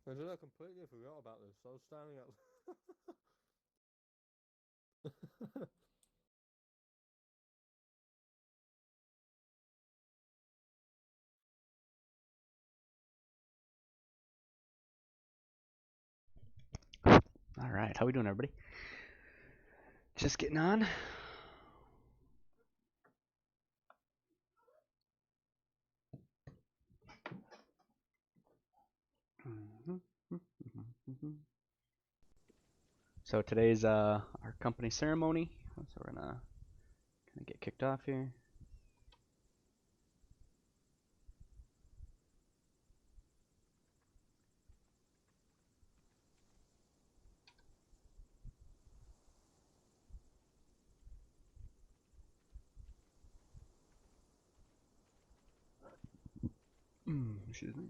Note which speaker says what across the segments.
Speaker 1: I don't know, I completely forgot about this. I was standing up.
Speaker 2: All right, how we doing, everybody? Just getting on. So today's our company ceremony. So we're gonna get kicked off here. Excuse me.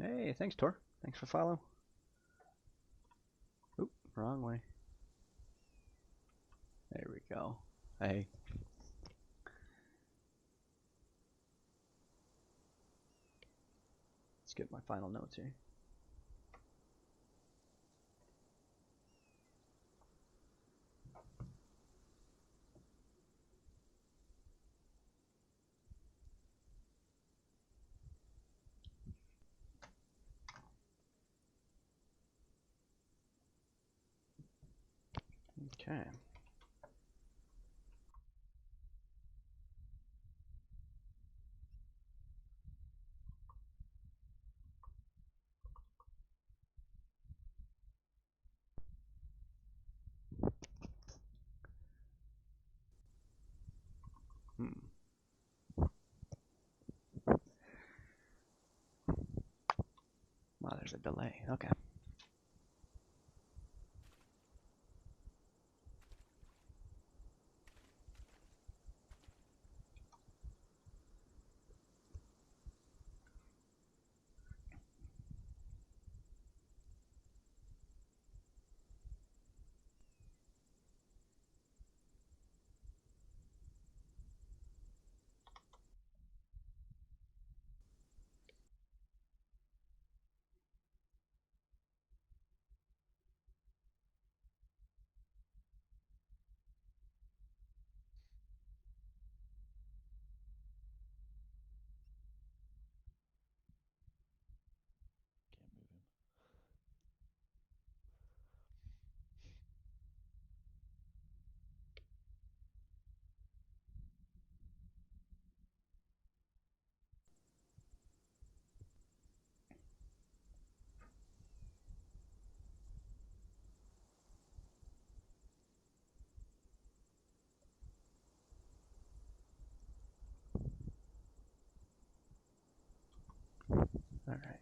Speaker 2: Hey, thanks, Tor. Thanks for follow. Oop, wrong way. There we go. Hey. Let's get my final notes here. Okay. Wow, there's a delay. Okay. All right.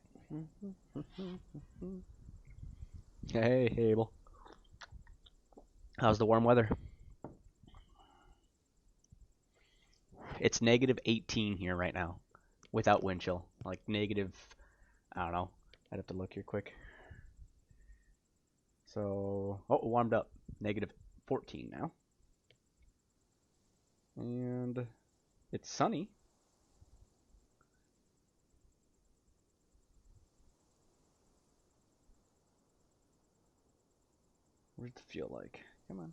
Speaker 2: Hey, Abel. How's the warm weather? It's negative 18 here right now, without wind chill. Like negative, I don't know. I'd have to look here quick. So, oh, it warmed up. Negative 14 now. And it's sunny. What does it feel like? Come on.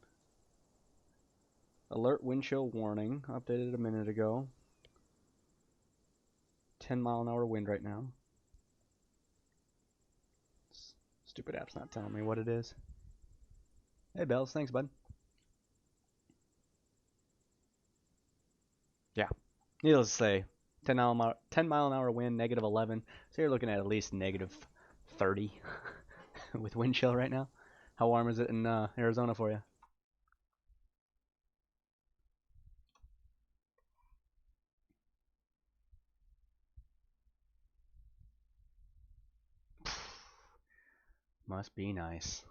Speaker 2: Alert wind chill warning. Updated a minute ago. 10-mile-an-hour wind right now. Stupid app's not telling me what it is. Hey, Bells. Thanks, bud. Yeah. Needless to say, 10 mile an hour wind, -11. So you're looking at least -30 with wind chill right now. How warm is it in Arizona for you? Must be nice.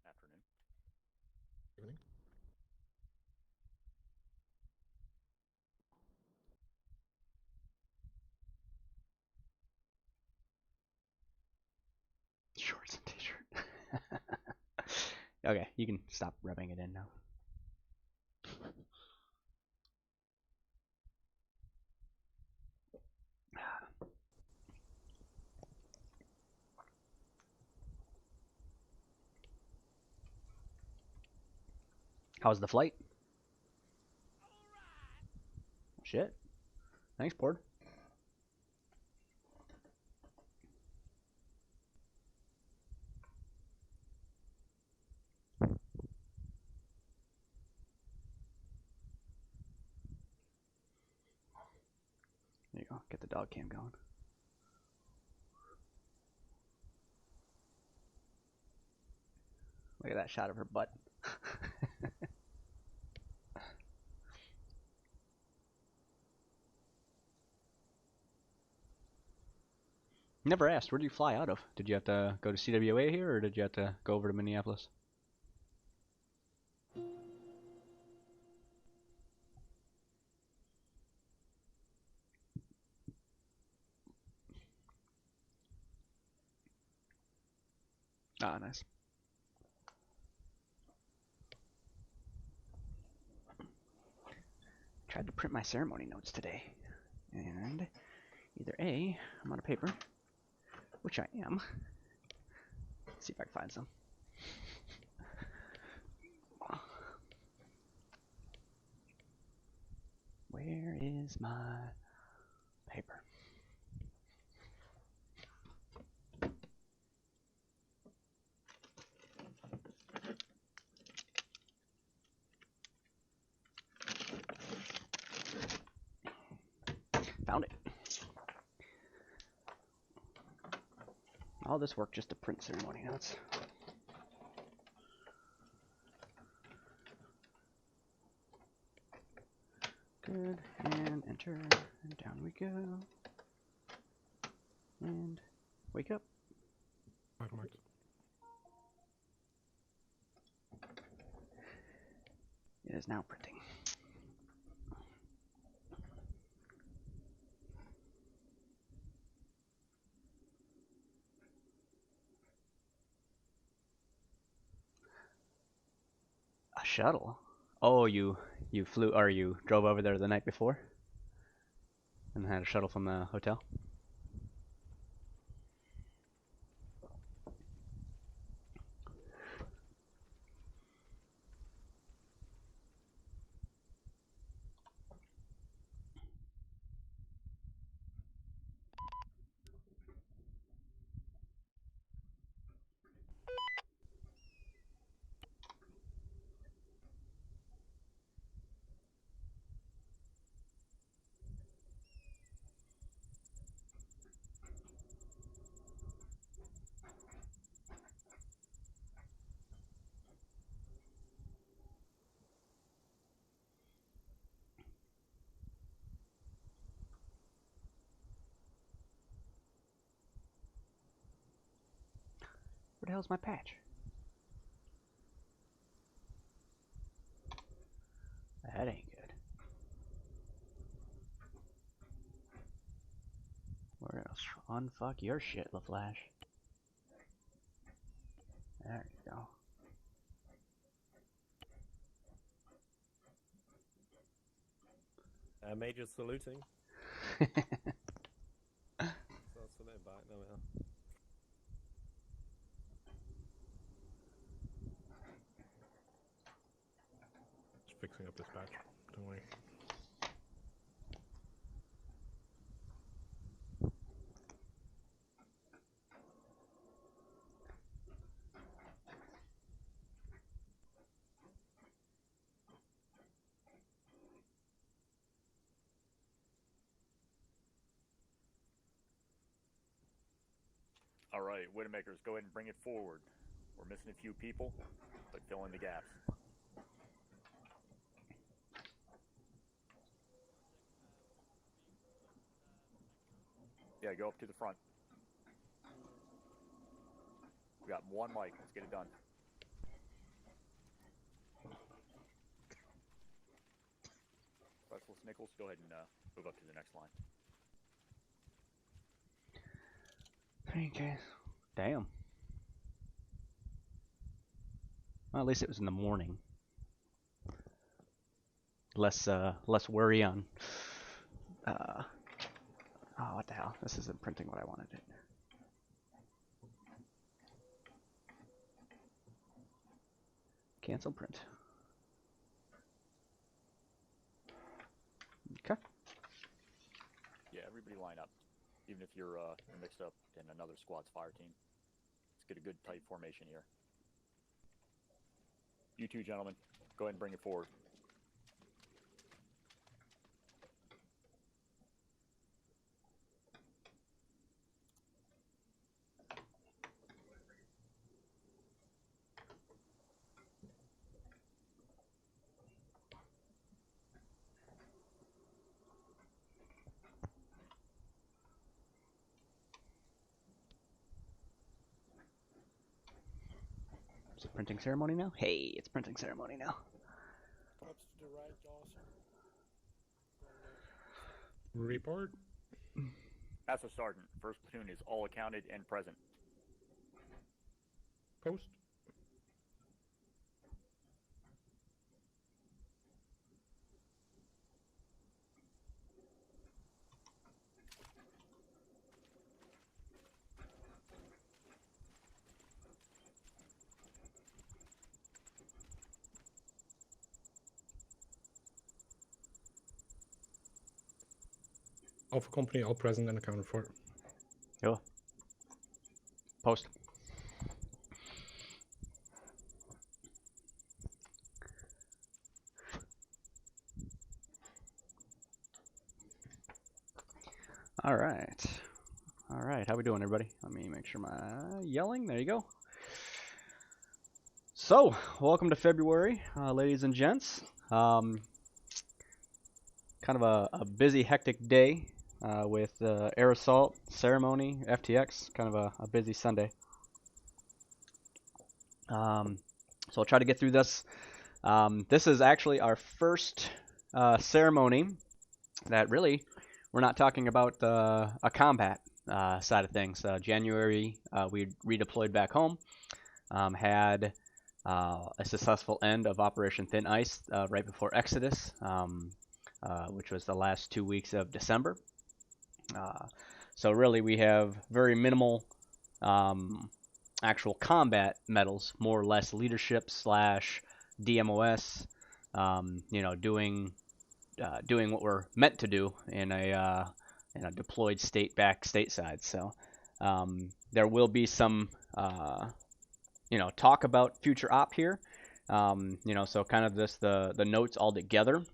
Speaker 3: Afternoon.
Speaker 4: Evening.
Speaker 2: Shorts and t-shirt. Okay, you can stop rubbing it in now. How's the flight? Shit. Thanks, Pord. There you go. Get the dog cam going. Look at that shot of her butt. Never asked. Where did you fly out of? Did you have to go to CWA here, or did you have to go over to Minneapolis? Ah, nice. Tried to print my ceremony notes today, and either A, I'm out of paper, which I am. Let's see if I can find some. Where is my paper? Found it. All this work just to print ceremony notes. Good, and enter, and down we go. And wake up.
Speaker 4: Michael Marks.
Speaker 2: It is now printing. A shuttle? Oh, you flew, or you drove over there the night before? And had a shuttle from the hotel? Where the hell's my patch? That ain't good. Where else? Unfuck your shit, LaFlash. There you go.
Speaker 1: Major saluting. going back. There we are.
Speaker 4: Just fixing up this patch. Don't worry.
Speaker 3: All right, Widowmakers, go ahead and bring it forward. We're missing a few people, but fill in the gaps. Yeah, go up to the front. We got one mic. Let's get it done. Specialist Nichols, go ahead and move up to the next line.
Speaker 2: Okay. Damn. Well, at least it was in the morning. Less worry on. Oh, what the hell? This isn't printing what I wanted it. Cancel print. Okay.
Speaker 3: Yeah, everybody line up. Even if you're mixed up in another squad's fire team. Let's get a good tight formation here. You two gentlemen, go ahead and bring it forward.
Speaker 2: Is it printing ceremony now? Hey, it's printing ceremony now.
Speaker 5: What's the right, Dawson?
Speaker 4: Report.
Speaker 3: As a sergeant, first platoon is all accounted and present.
Speaker 4: Post. Alpha Company, all present and accounted for.
Speaker 2: Yo. Post. All right. All right. How we doing, everybody? Let me make sure my yelling. There you go. So, welcome to February, ladies and gents. Kind of a busy, hectic day. With air assault, ceremony, FTX, kind of a busy Sunday. So I'll try to get through this. This is actually our first ceremony that really we're not talking about a combat side of things. January, we redeployed back home, had a successful end of Operation Thin Ice right before Exodus, which was the last 2 weeks of December. So really we have very minimal actual combat medals, more or less leadership / DMOS, doing what we're meant to do in a deployed state back stateside. So there will be some talk about future op here. So kind of this the notes all together.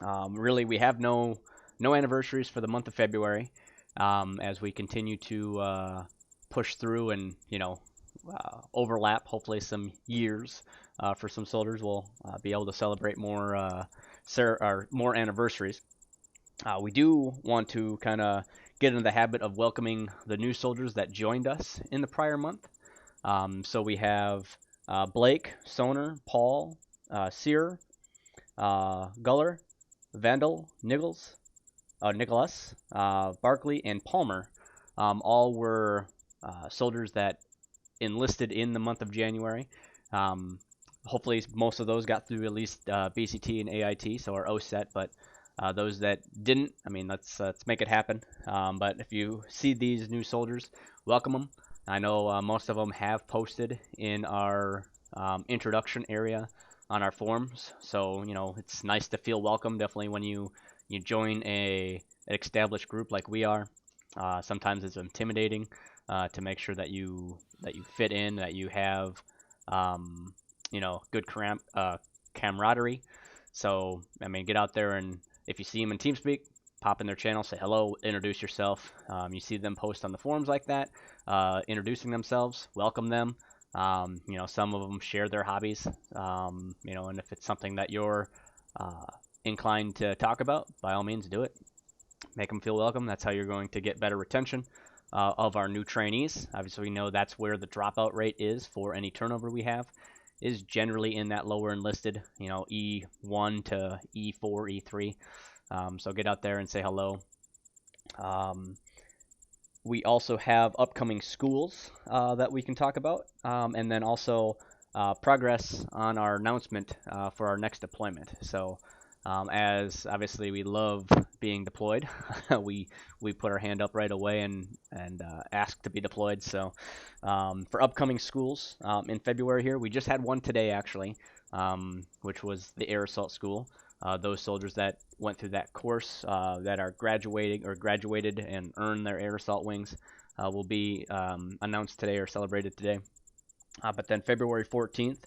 Speaker 2: Really we have no anniversaries for the month of February, as we continue to push through and overlap hopefully some years for some soldiers. We'll be able to celebrate more more anniversaries. We do want to kind of get into the habit of welcoming the new soldiers that joined us in the prior month. So we have Blake, Soner, Paul, Sear, Guller, Vandal, Nicholas, Barkley, and Palmer. All were soldiers that enlisted in the month of January. Hopefully most of those got through at least BCT and AIT, so our OSET, but Those that didn't, I mean, let's make it happen. But if you see these new soldiers, welcome them. I know most of them have posted in our introduction area on our forums, so it's nice to feel welcome. Definitely when you join an established group like we are. Sometimes it's intimidating to make sure that you fit in, that you have good camaraderie. So I mean, get out there, and if you see them in TeamSpeak, pop in their channel, say hello, introduce yourself. You see them post on the forums like that, introducing themselves, welcome them. Some of them share their hobbies, and if it's something that you're inclined to talk about, by all means do it. Make them feel welcome. That's how you're going to get better retention of our new trainees. Obviously, we know that's where the dropout rate is for any turnover we have, is generally in that lower enlisted, E1 to E4, E3. So get out there and say hello. We also have upcoming schools that we can talk about, and then also progress on our announcement for our next deployment. So as obviously we love being deployed, we put our hand up right away and ask to be deployed. So for upcoming schools in February here, we just had one today actually, which was the Air Assault School. Those soldiers that went through that course that are graduated and earned their air assault wings will be announced today or celebrated today. But then February 14th,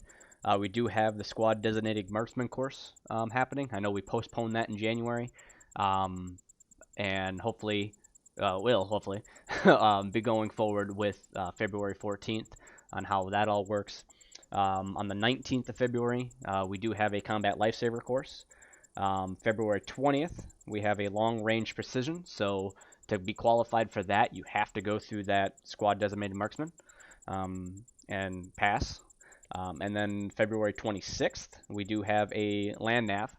Speaker 2: we do have the squad designated marksman course happening. I know we postponed that in January, and hopefully be going forward with February 14th on how that all works. On the 19th of February, we do have a combat lifesaver course. February 20th, we have a long-range precision. So to be qualified for that, you have to go through that squad designated marksman and pass. And then February 26th, we do have a land nav.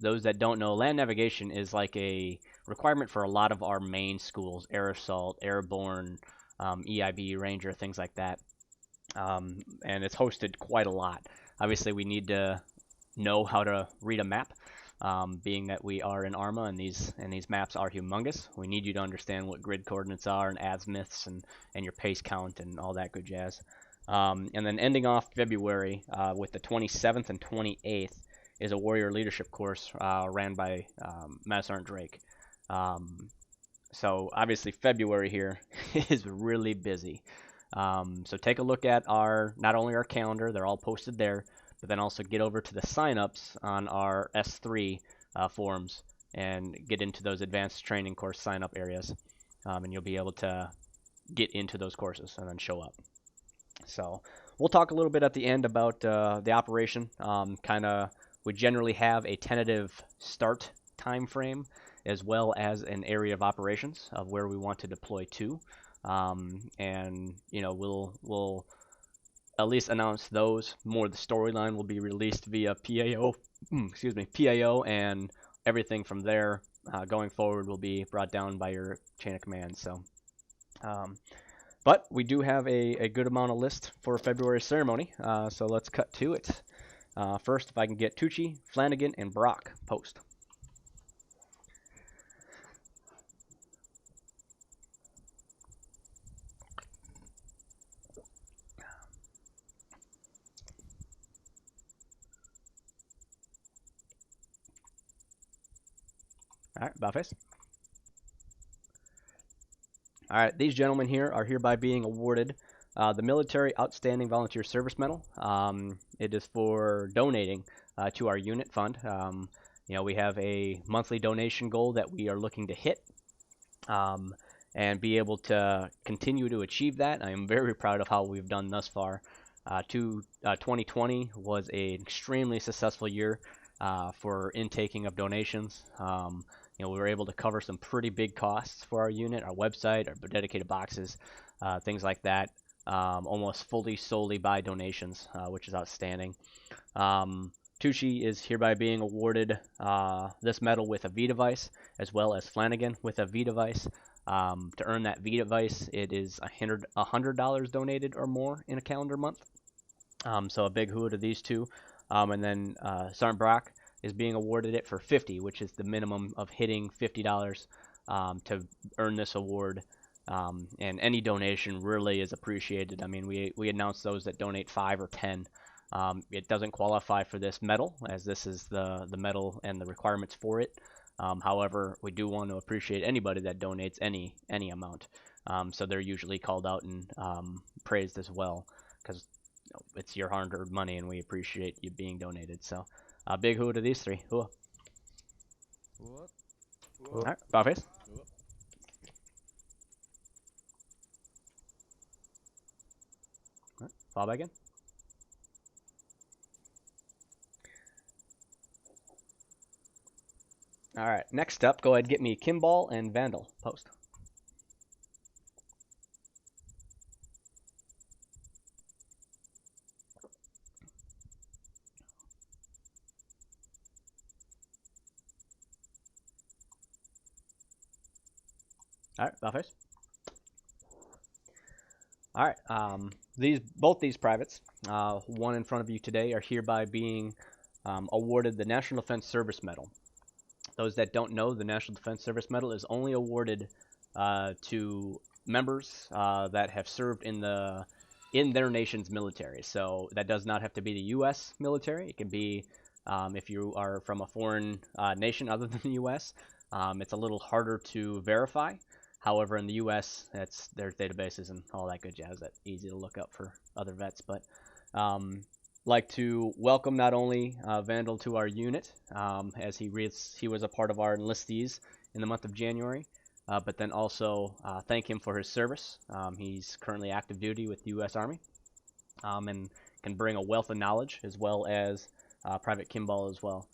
Speaker 2: Those that don't know, land navigation is like a requirement for a lot of our main schools: Air Assault, Airborne, EIB, Ranger, things like that. And it's hosted quite a lot. Obviously, we need to know how to read a map, being that we are in ARMA and these maps are humongous. We need you to understand what grid coordinates are and azimuths and your pace count and all that good jazz. And then ending off February with the 27th and 28th is a warrior leadership course ran by Master Sergeant Drake. So obviously February here is really busy. So take a look at not only our calendar, they're all posted there, but then also get over to the signups on our S3 forums and get into those advanced training course sign up areas, and you'll be able to get into those courses and then show up. So we'll talk a little bit at the end about the operation. We generally have a tentative start time frame as well as an area of operations of where we want to deploy to. And we'll at least announce those. More of the storyline will be released via PAO, PAO, and everything from there going forward will be brought down by your chain of command. So, but we do have a good amount of list for February ceremony. So let's cut to it. First, if I can get Tucci, Flanagan, and Brock post. All right, Buffets. All right, these gentlemen here are hereby being awarded the Military Outstanding Volunteer Service Medal. It is for donating to our unit fund. We have a monthly donation goal that we are looking to hit and be able to continue to achieve that. I am very proud of how we've done thus far. 2020 was an extremely successful year for intaking of donations. We were able to cover some pretty big costs for our unit, our website, our dedicated boxes, things like that, almost solely by donations, which is outstanding. Tucci is hereby being awarded this medal with a V device, as well as Flanagan with a V device. To earn that V device, it is $100 donated or more in a calendar month. So a big hoo to these two. And then Sergeant Brock, is being awarded it for 50, which is the minimum of hitting $50 to earn this award. And any donation really is appreciated. I mean, we announce those that donate 5 or 10. It doesn't qualify for this medal, as this is the medal and the requirements for it. However, we do want to appreciate anybody that donates any amount. So they're usually called out and praised as well, because it's your hard-earned money, and we appreciate you being donated. So, big hoo to these three. Hoo.
Speaker 1: What?
Speaker 2: All right, bow face. All right, fall back in. All right, next up, go ahead and get me Kimball and Vandal. Post. All right, bow face. All right, both these privates, one in front of you today, are hereby being awarded the National Defense Service Medal. Those that don't know, the National Defense Service Medal is only awarded to members that have served in their nation's military. So that does not have to be the U.S. military. It can be if you are from a foreign nation other than the U.S. It's a little harder to verify. However, in the U.S., there's databases and all that good jazz that's easy to look up for other vets. But like to welcome not only Vandal to our unit, as he was a part of our enlistees in the month of January, but then also thank him for his service. He's currently active duty with the U.S. Army, and can bring a wealth of knowledge, as well as Private Kimball as well.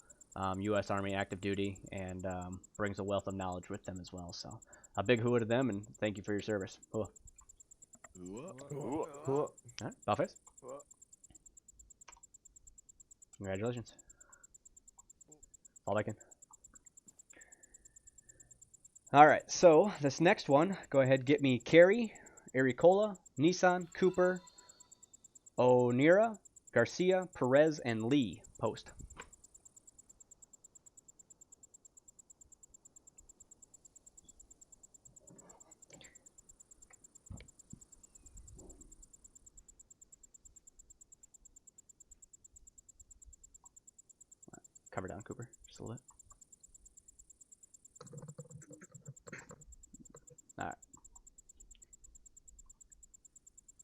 Speaker 2: U.S. Army active duty, and brings a wealth of knowledge with them as well. So a big hoo to them, and thank you for your service. Hoo. All right, bow face. Congratulations. Fall back in. Alright, so this next one, go ahead, get me Carey, Aricola, Nissan, Cooper, O'Neira, Garcia, Perez, and Lee. Post. Cover down, Cooper, just a little bit. Alright.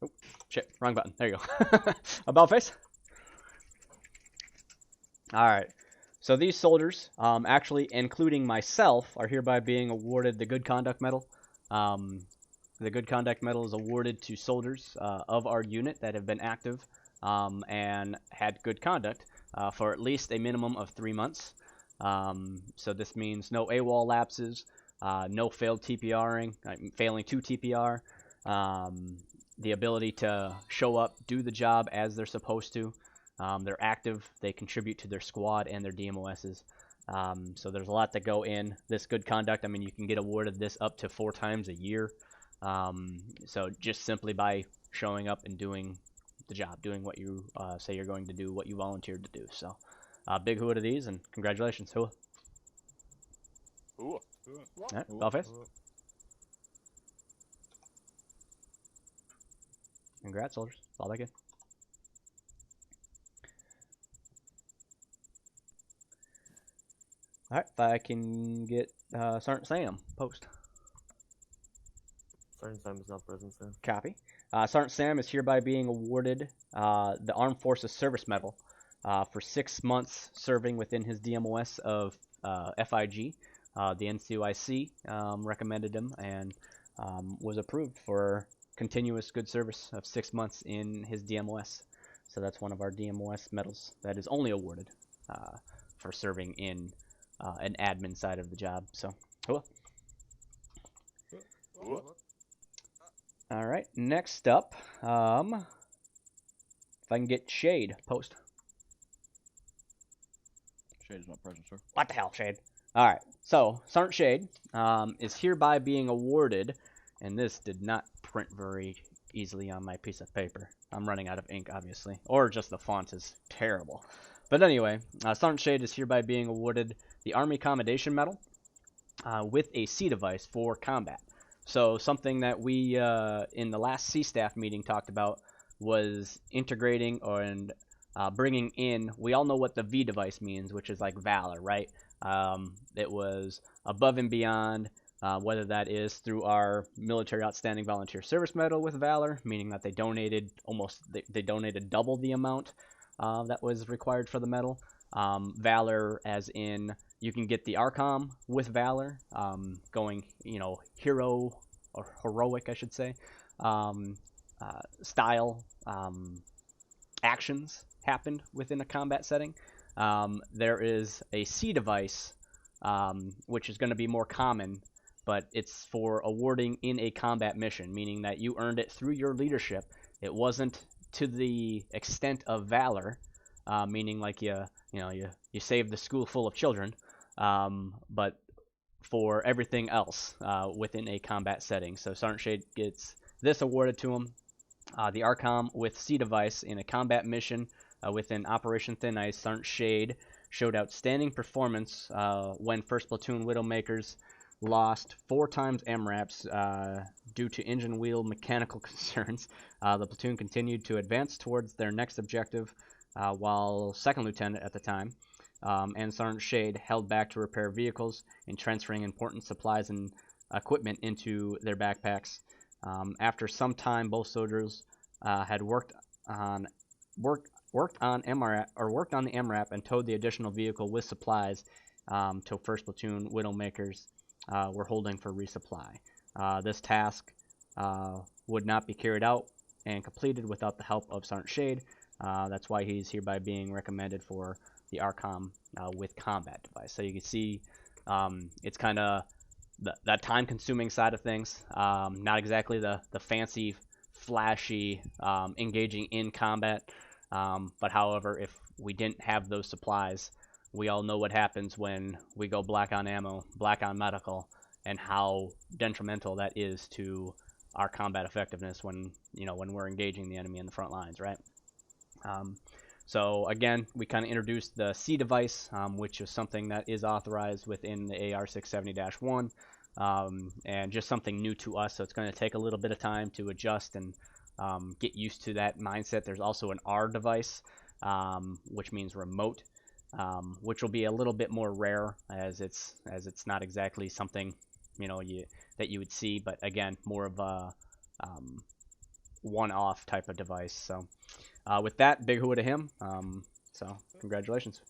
Speaker 2: Oh, shit, wrong button. There you go. About face. Alright. So these soldiers, actually including myself, are hereby being awarded the Good Conduct Medal. The Good Conduct Medal is awarded to soldiers of our unit that have been active and had good conduct for at least a minimum of 3 months. So this means no AWOL lapses, no failed TPRing, failing to TPR, the ability to show up, do the job as they're supposed to. They're active, they contribute to their squad and their DMOSs. So there's a lot that go in this good conduct. I mean, you can get awarded this up to 4 times a year. So just simply by showing up and doing the job, doing what you say you're going to do, what you volunteered to do. So big hoo to these, and congratulations. Hoo.
Speaker 3: Ooh.
Speaker 2: All right, ball face. Congrats, soldiers. Fall back in. All right, if I can get Sergeant Sam, post.
Speaker 6: Sergeant Sam is not present, sir.
Speaker 2: Copy. Sergeant Sam is hereby being awarded the Armed Forces Service Medal for 6 months serving within his DMOS of FIG. The NCOIC recommended him and was approved for continuous good service of 6 months in his DMOS. So that's one of our DMOS medals that is only awarded for serving in an admin side of the job. So, cool. All right, next up, if I can get Shade, post.
Speaker 7: Shade is not present, sir.
Speaker 2: What the hell, Shade? All right, so Sergeant Shade is hereby being awarded, and this did not print very easily on my piece of paper. I'm running out of ink, obviously, or just the font is terrible. But anyway, Sergeant Shade is hereby being awarded the Army Commendation Medal with a C device for combat. So something that we in the last C staff meeting talked about was integrating and bringing in. We all know what the V device means, which is like Valor, right? It was above and beyond, whether that is through our Military Outstanding Volunteer Service Medal with Valor, meaning that they donated they donated double the amount that was required for the medal. Valor, as in you can get the ARCOM with Valor, going, hero or heroic, I should say, style actions happened within a combat setting. There is a C device, which is going to be more common, but it's for awarding in a combat mission, meaning that you earned it through your leadership. It wasn't to the extent of Valor, meaning like you saved the school full of children, but for everything else within a combat setting. So Sergeant Shade gets this awarded to him. The ARCOM with C device in a combat mission within Operation Thin Ice. Sergeant Shade showed outstanding performance when 1st Platoon Widowmakers lost 4 times MRAPs due to engine wheel mechanical concerns. The platoon continued to advance towards their next objective, while 2nd Lieutenant at the time and Sergeant Shade held back to repair vehicles and transferring important supplies and equipment into their backpacks. After some time, both soldiers had worked on the MRAP and towed the additional vehicle with supplies to 1st Platoon Widowmakers were holding for resupply. This task would not be carried out and completed without the help of Sergeant Shade. That's why he's hereby being recommended for the ARCOM with combat device. So you can see it's kind of that time-consuming side of things. Not exactly the fancy, flashy, engaging in combat. But however, if we didn't have those supplies, we all know what happens when we go black on ammo, black on medical, and how detrimental that is to our combat effectiveness when we're engaging the enemy in the front lines, right? So again, we kind of introduced the C device, which is something that is authorized within the AR 670-1, and just something new to us. So it's going to take a little bit of time to adjust and get used to that mindset. There's also an R device, which means remote, which will be a little bit more rare, as it's not exactly something that you would see, but again, more of a one-off type of device. So with that, big hoo to him. So congratulations.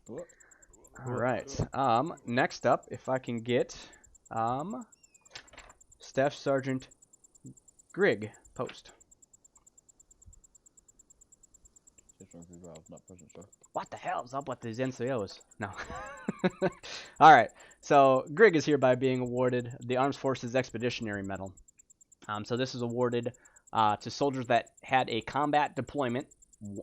Speaker 7: What?
Speaker 2: All right. Next up, if I can get Staff Sergeant Grigg post.
Speaker 7: Not present, sir.
Speaker 2: What the hell is up with these NCOs? No. All right. So Grigg is hereby being awarded the Armed Forces Expeditionary Medal. So this is awarded to soldiers that had a combat deployment,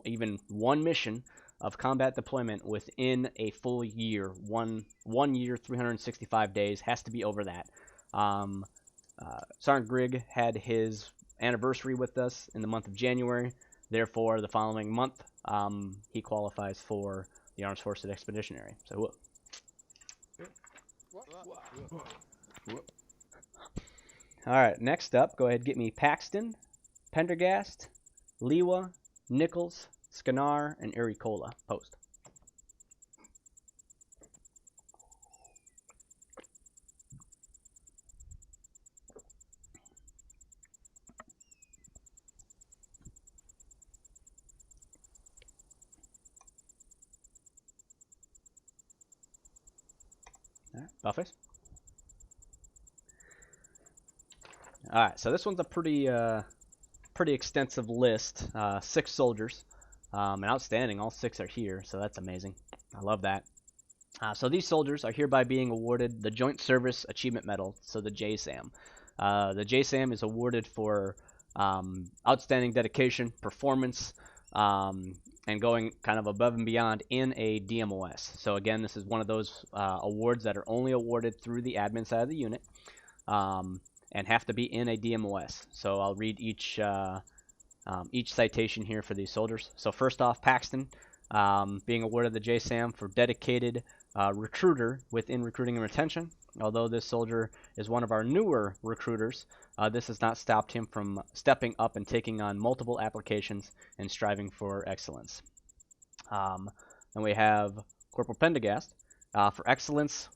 Speaker 2: even one mission of combat deployment within a full year. One year, 365 days, has to be over that. Sergeant Grigg had his anniversary with us in the month of January. Therefore, the following month, he qualifies for the Armed Forces Expeditionary. So, all right, next up, go ahead and get me Paxton, Pendergast, Lewa, Nichols, Scanar, and Ericola post. All right, Buffers. All right, so this one's a pretty extensive list. 6 soldiers, and outstanding. All 6 are here, so that's amazing. I love that. So these soldiers are hereby being awarded the Joint Service Achievement Medal, so the JSAM. The JSAM is awarded for outstanding dedication, performance, and going kind of above and beyond in a DMOS. So again, this is one of those awards that are only awarded through the admin side of the unit, and have to be in a DMOS. So I'll read each citation here for these soldiers. So first off, Paxton, being awarded the JSAM for dedicated recruiter within recruiting and retention. Although this soldier is one of our newer recruiters, this has not stopped him from stepping up and taking on multiple applications and striving for excellence. And we have Corporal Pendergast for excellent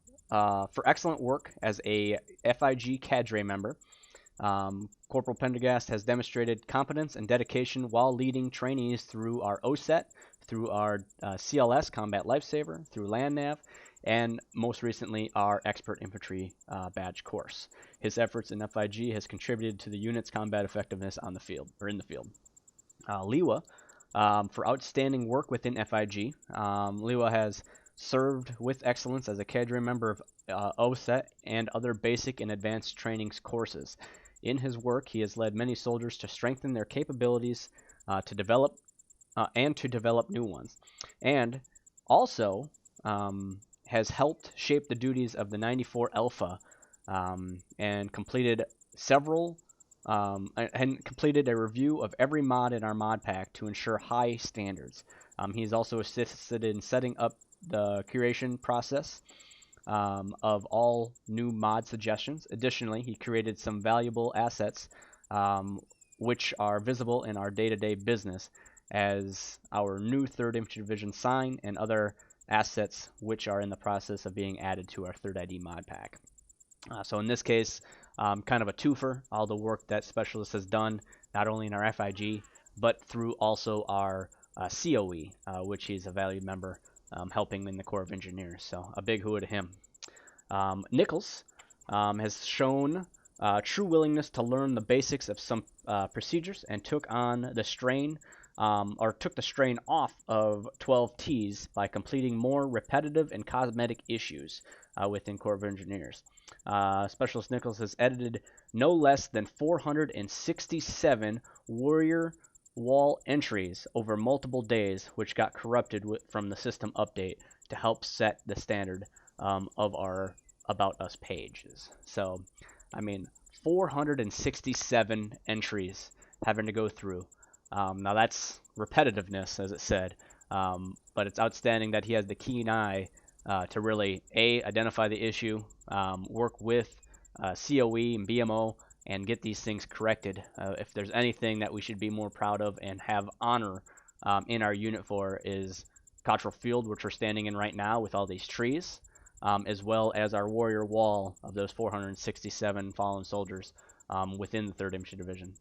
Speaker 2: work as a FIG cadre member. Corporal Pendergast has demonstrated competence and dedication while leading trainees through our OSET, through our CLS, Combat Lifesaver, through LandNav, and most recently our Expert Infantry badge course. His efforts in FIG has contributed to the unit's combat effectiveness on the field, or in the field. Liwa, for outstanding work within FIG. Liwa has served with excellence as a cadre member of OSET and other basic and advanced trainings courses. In his work, he has led many soldiers to strengthen their capabilities to develop new ones, and also has helped shape the duties of the 94 Alpha and completed a review of every mod in our mod pack to ensure high standards. He's also assisted in setting up the curation process of all new mod suggestions. Additionally, he created some valuable assets which are visible in our day-to-day business as our new 3rd Infantry Division sign and other assets which are in the process of being added to our 3rd ID mod pack. So in this case, kind of a twofer, all the work that Specialist has done, not only in our FIG, but through also our COE, which he's a valued member, helping in the Corps of Engineers. So a big hoo to him. Nichols has shown true willingness to learn the basics of some procedures and took the strain off of 12Ts by completing more repetitive and cosmetic issues within Corps of Engineers. Specialist Nichols has edited no less than 467 Warrior Wall entries over multiple days, which got corrupted from the system update to help set the standard of our About Us pages. So, I mean, 467 entries having to go through. Now that's repetitiveness, as it said, but it's outstanding that he has the keen eye to really identify the issue, work with COE and BMO, and get these things corrected. If there's anything that we should be more proud of and have honor in our unit for is Cottrell Field, which we're standing in right now with all these trees, as well as our warrior wall of those 467 fallen soldiers within the 3rd Infantry Division.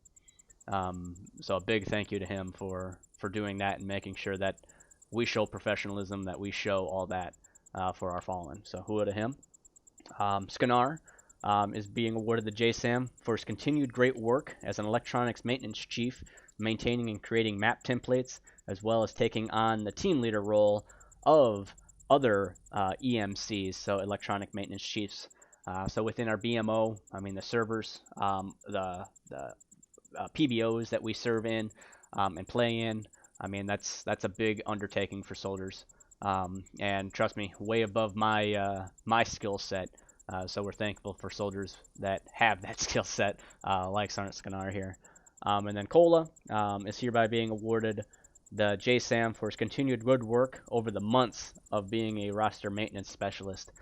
Speaker 2: So a big thank you to him for doing that and making sure that we show professionalism, that we show all that for our fallen. So hoo to him. Skanar is being awarded the JSAM for his continued great work as an electronics maintenance chief, maintaining and creating map templates, as well as taking on the team leader role of other EMCs, so electronic maintenance chiefs. So within our BMO, I mean the servers, the PBOs that we serve in and play in, I mean that's a big undertaking for soldiers. And trust me, way above my skill set. So we're thankful for soldiers that have that skill set, like Sergeant Skanar here. And then Kola is hereby being awarded the JSAM for his continued good work over the months of being a roster maintenance specialist.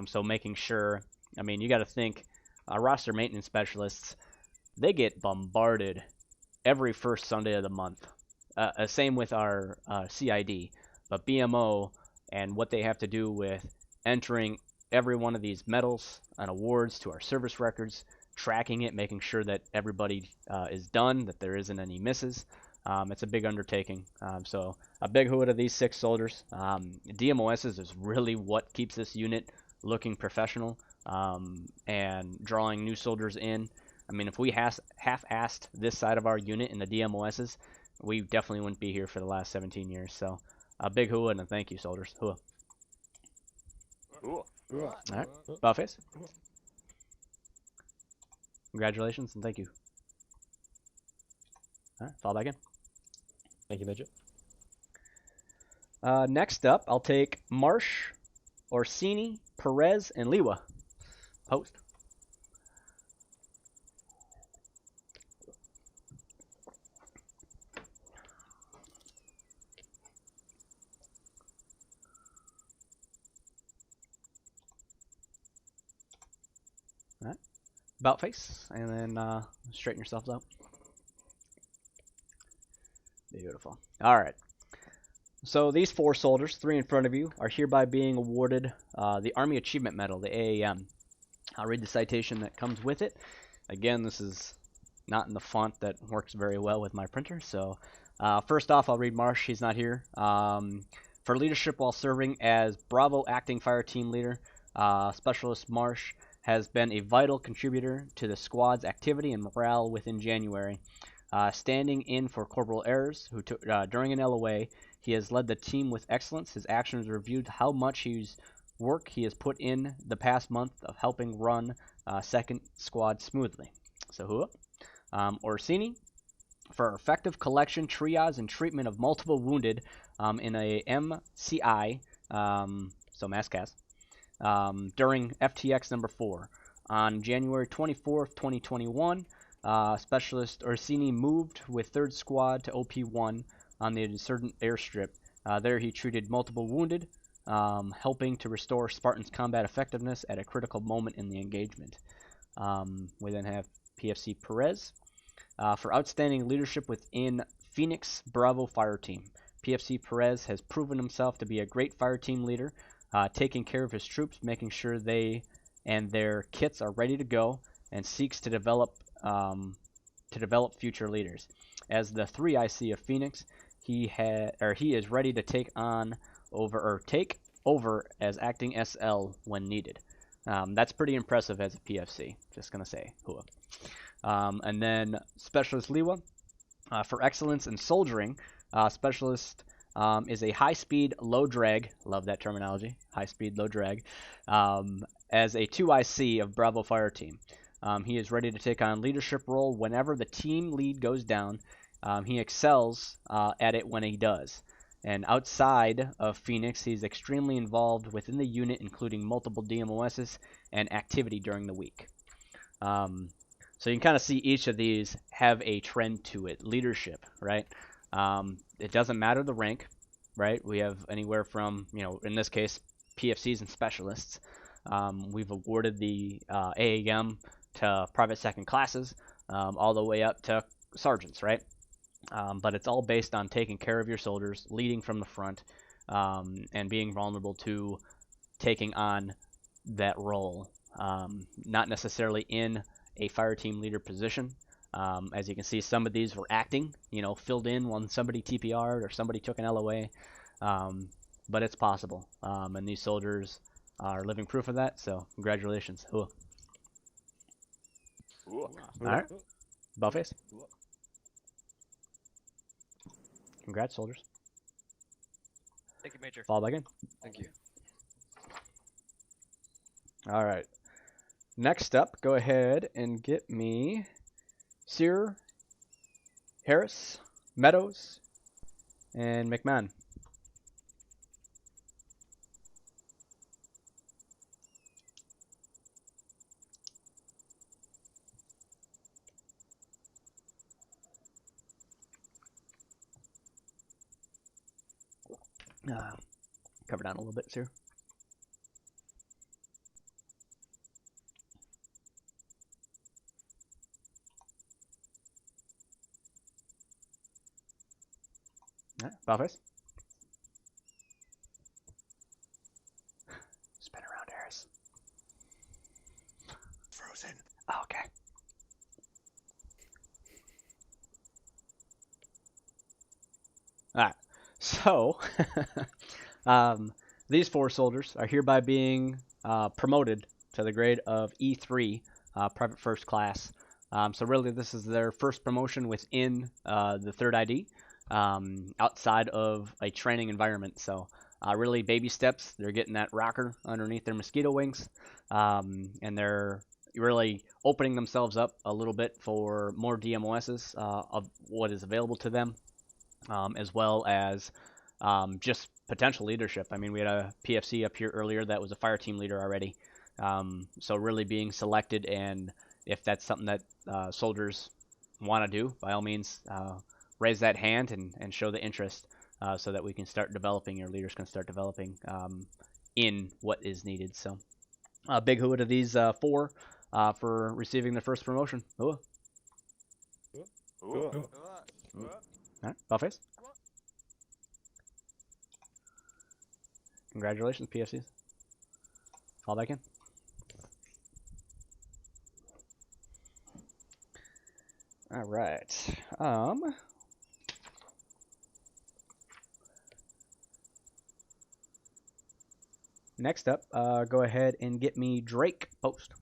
Speaker 2: So making sure, I mean, you got to think, roster maintenance specialists, they get bombarded every first Sunday of the month. Same with our CID, but BMO and what they have to do with entering every one of these medals and awards to our service records, tracking it, making sure that everybody is done, that there isn't any misses. It's a big undertaking. So a big hoo to these 6 soldiers. DMOSs is really what keeps this unit looking professional and drawing new soldiers in. I mean, if we half-assed this side of our unit in the DMOSs, we definitely wouldn't be here for the last 17 years. So a big hoo and a thank you, soldiers. Hoo.
Speaker 3: Cool.
Speaker 2: All right, Buffface. Congratulations and thank you. All right, fall back in.
Speaker 4: Thank you, Midget.
Speaker 2: Next up, I'll take Marsh, Orsini, Perez, and Liwa. Post. about face, and then straighten yourselves out. Beautiful. All right. So these 4 soldiers, 3 in front of you, are hereby being awarded the Army Achievement Medal, the AAM. I'll read the citation that comes with it. Again, this is not in the font that works very well with my printer. So first off, I'll read Marsh. He's not here. For leadership while serving as Bravo Acting Fire Team Leader, Specialist Marsh has been a vital contributor to the squad's activity and morale within January. Standing in for Corporal Ayers, who took during an LOA, he has led the team with excellence. His actions reviewed how much work he has put in the past month of helping run second squad smoothly. So who? Orsini, for effective collection, triage, and treatment of multiple wounded in a MCI, so mass cast, during FTX number 4. On January 24th, 2021, Specialist Orsini moved with 3rd Squad to OP1 on the insurgent airstrip. There he treated multiple wounded, helping to restore Spartan's combat effectiveness at a critical moment in the engagement. We then have Pfc Perez for outstanding leadership within Phoenix Bravo Fire Team. Pfc Perez has proven himself to be a great fire team leader, taking care of his troops, making sure they and their kits are ready to go, and seeks to develop future leaders. As the 3 IC of Phoenix, he is ready to take over as acting SL when needed. That's pretty impressive as a PFC. Just gonna say, hua. And then Specialist Liwa, for excellence in soldiering, Specialist is a high-speed, low-drag. Love that terminology. High-speed, low-drag. As a 2 IC of Bravo Fire Team. He is ready to take on leadership role whenever the team lead goes down. He excels at it when he does. And outside of Phoenix, he's extremely involved within the unit, including multiple DMOSs and activity during the week. So you can kind of see each of these have a trend to it. Leadership, right? It doesn't matter the rank, right? We have anywhere from, in this case, PFCs and specialists. We've awarded the AAM to private second classes, all the way up to sergeants, right? But it's all based on taking care of your soldiers, leading from the front, and being vulnerable to taking on that role. Not necessarily in a fire team leader position. As you can see, some of these were acting, filled in when somebody TPR'd or somebody took an LOA. But it's possible. And these soldiers are living proof of that, so congratulations. Hua.
Speaker 3: Ooh.
Speaker 2: Alright. Buffface. Congrats, soldiers.
Speaker 6: Thank you, Major.
Speaker 2: Fall back in.
Speaker 6: Thank you.
Speaker 2: Alright. Next up, go ahead and get me Sear, Harris, Meadows, and McMahon. Cover down a little bit, Sear. Alright, Buffers. Spin around, Harris. Frozen. Oh, okay. Alright, so these 4 soldiers are hereby being promoted to the grade of E3, Private First Class. So really this is their first promotion within the 3rd ID, outside of a training environment. So really baby steps. They're getting that rocker underneath their mosquito wings, and they're really opening themselves up a little bit for more DMOSs of what is available to them, as well as just potential leadership. I mean, we had a PFC up here earlier that was a fire team leader already. So really being selected, and if that's something that soldiers want to do, by all means, raise that hand and show the interest, so that we can start developing, your leaders can start developing in what is needed. So big hua to these 4. for receiving their first promotion. Ooh.
Speaker 3: Ooh.
Speaker 2: All right, Buffface. Congratulations, PFCs. Fall back in. All right. Next up, go ahead and get me Drake Post.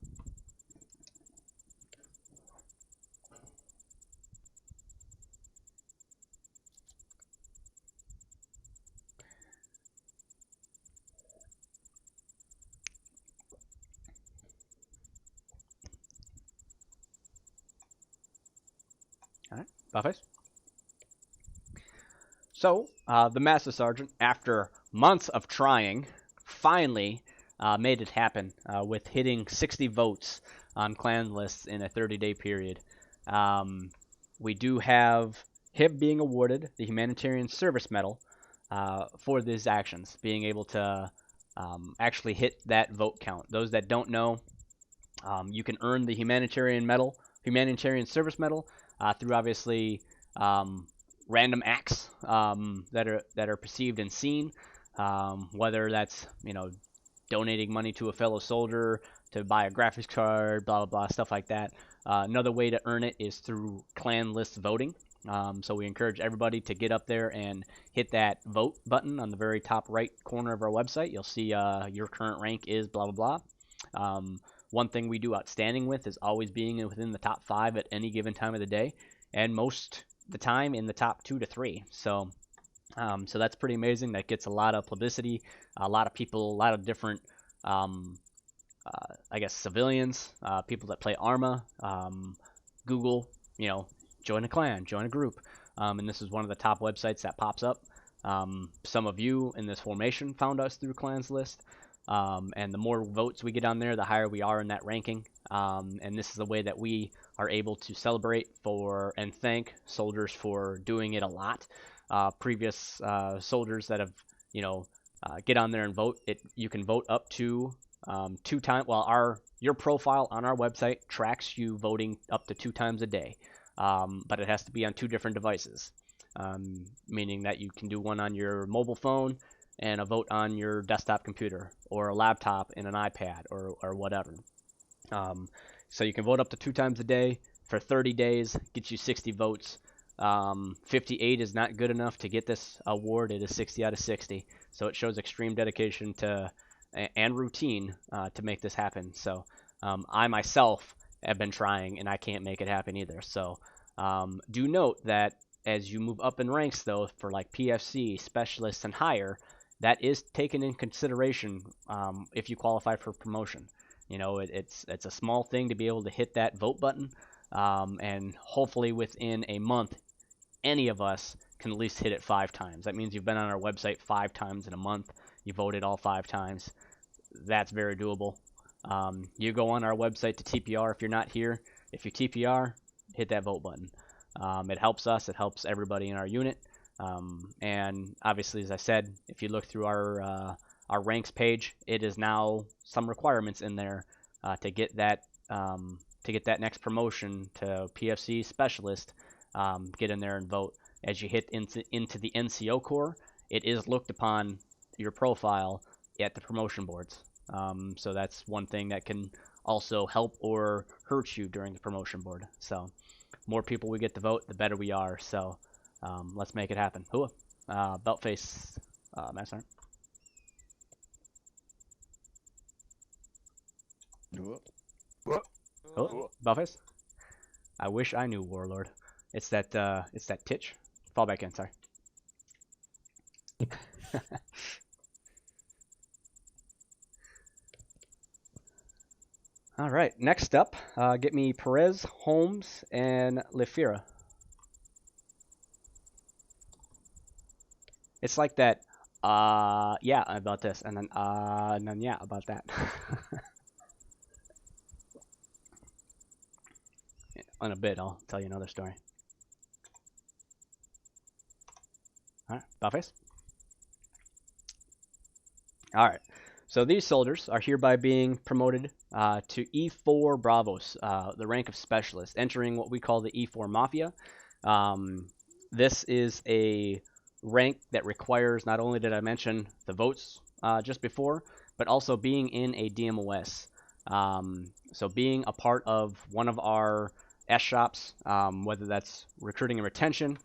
Speaker 2: All right, Buffface. So, the Master Sergeant, after months of trying, finally made it happen with hitting 60 votes on clan lists in a 30-day period. We do have him being awarded the Humanitarian Service Medal for these actions, being able to actually hit that vote count. Those that don't know, you can earn the Humanitarian Service Medal through obviously random acts that are perceived and seen, whether that's donating money to a fellow soldier, to buy a graphics card, blah blah blah, stuff like that. Another way to earn it is through clan list voting. So we encourage everybody to get up there and hit that vote button on the very top right corner of our website. You'll see your current rank is blah blah blah. One thing we do outstanding with is always being within the top 5 at any given time of the day, and most the time in the top 2 to 3. So that's pretty amazing. That gets a lot of publicity, a lot of people, a lot of different, I guess, civilians, people that play Arma, Google, join a clan, join a group, and this is one of the top websites that pops up. Some of you in this formation found us through clans list, and the more votes we get on there, the higher we are in that ranking. And this is a way that we are able to celebrate for and thank soldiers for doing it a lot. Previous soldiers that have, get on there and vote. You can vote up to 2 times. Well, your profile on our website tracks you voting up to 2 times a day, but it has to be on 2 different devices, meaning that you can do one on your mobile phone and a vote on your desktop computer, or a laptop and an iPad, or whatever. So you can vote up to 2 times a day for 30 days, get you 60 votes. 58 is not good enough to get this award. It is 60 out of 60. So it shows extreme dedication and routine to make this happen. So I myself have been trying, and I can't make it happen either. So do note that as you move up in ranks, though, for like PFC, specialists, and higher, that is taken in consideration if you qualify for promotion. It's a small thing to be able to hit that vote button, and hopefully within a month, any of us can at least hit it 5 times. That means you've been on our website 5 times in a month. You voted all 5 times. That's very doable. You go on our website to TPR if you're not here. If you TPR, hit that vote button. It helps us. It helps everybody in our unit. And obviously, as I said, if you look through our ranks page, it is now some requirements in there to get that next promotion to PFC specialist. Get in there and vote. As you hit into the NCO core, it is looked upon your profile at the promotion boards. So that's one thing that can also help or hurt you during the promotion board. So more people we get to vote, the better we are. So let's make it happen. Hua. Belt face, Master. Oh, Buffface. I wish I knew Warlord. It's that Titch. Fall back in, sorry. All right, next up, get me Perez, Holmes, and Lefira. It's like that, yeah, about this, and then yeah, about that. In a bit, I'll tell you another story. All right, Buffface. All right, So these soldiers are hereby being promoted to E4 Bravos, the rank of specialist, entering what we call the E4 Mafia. This is a rank that requires, not only did I mention the votes just before, but also being in a DMOS. So being a part of one of our S shops, whether that's recruiting and retention,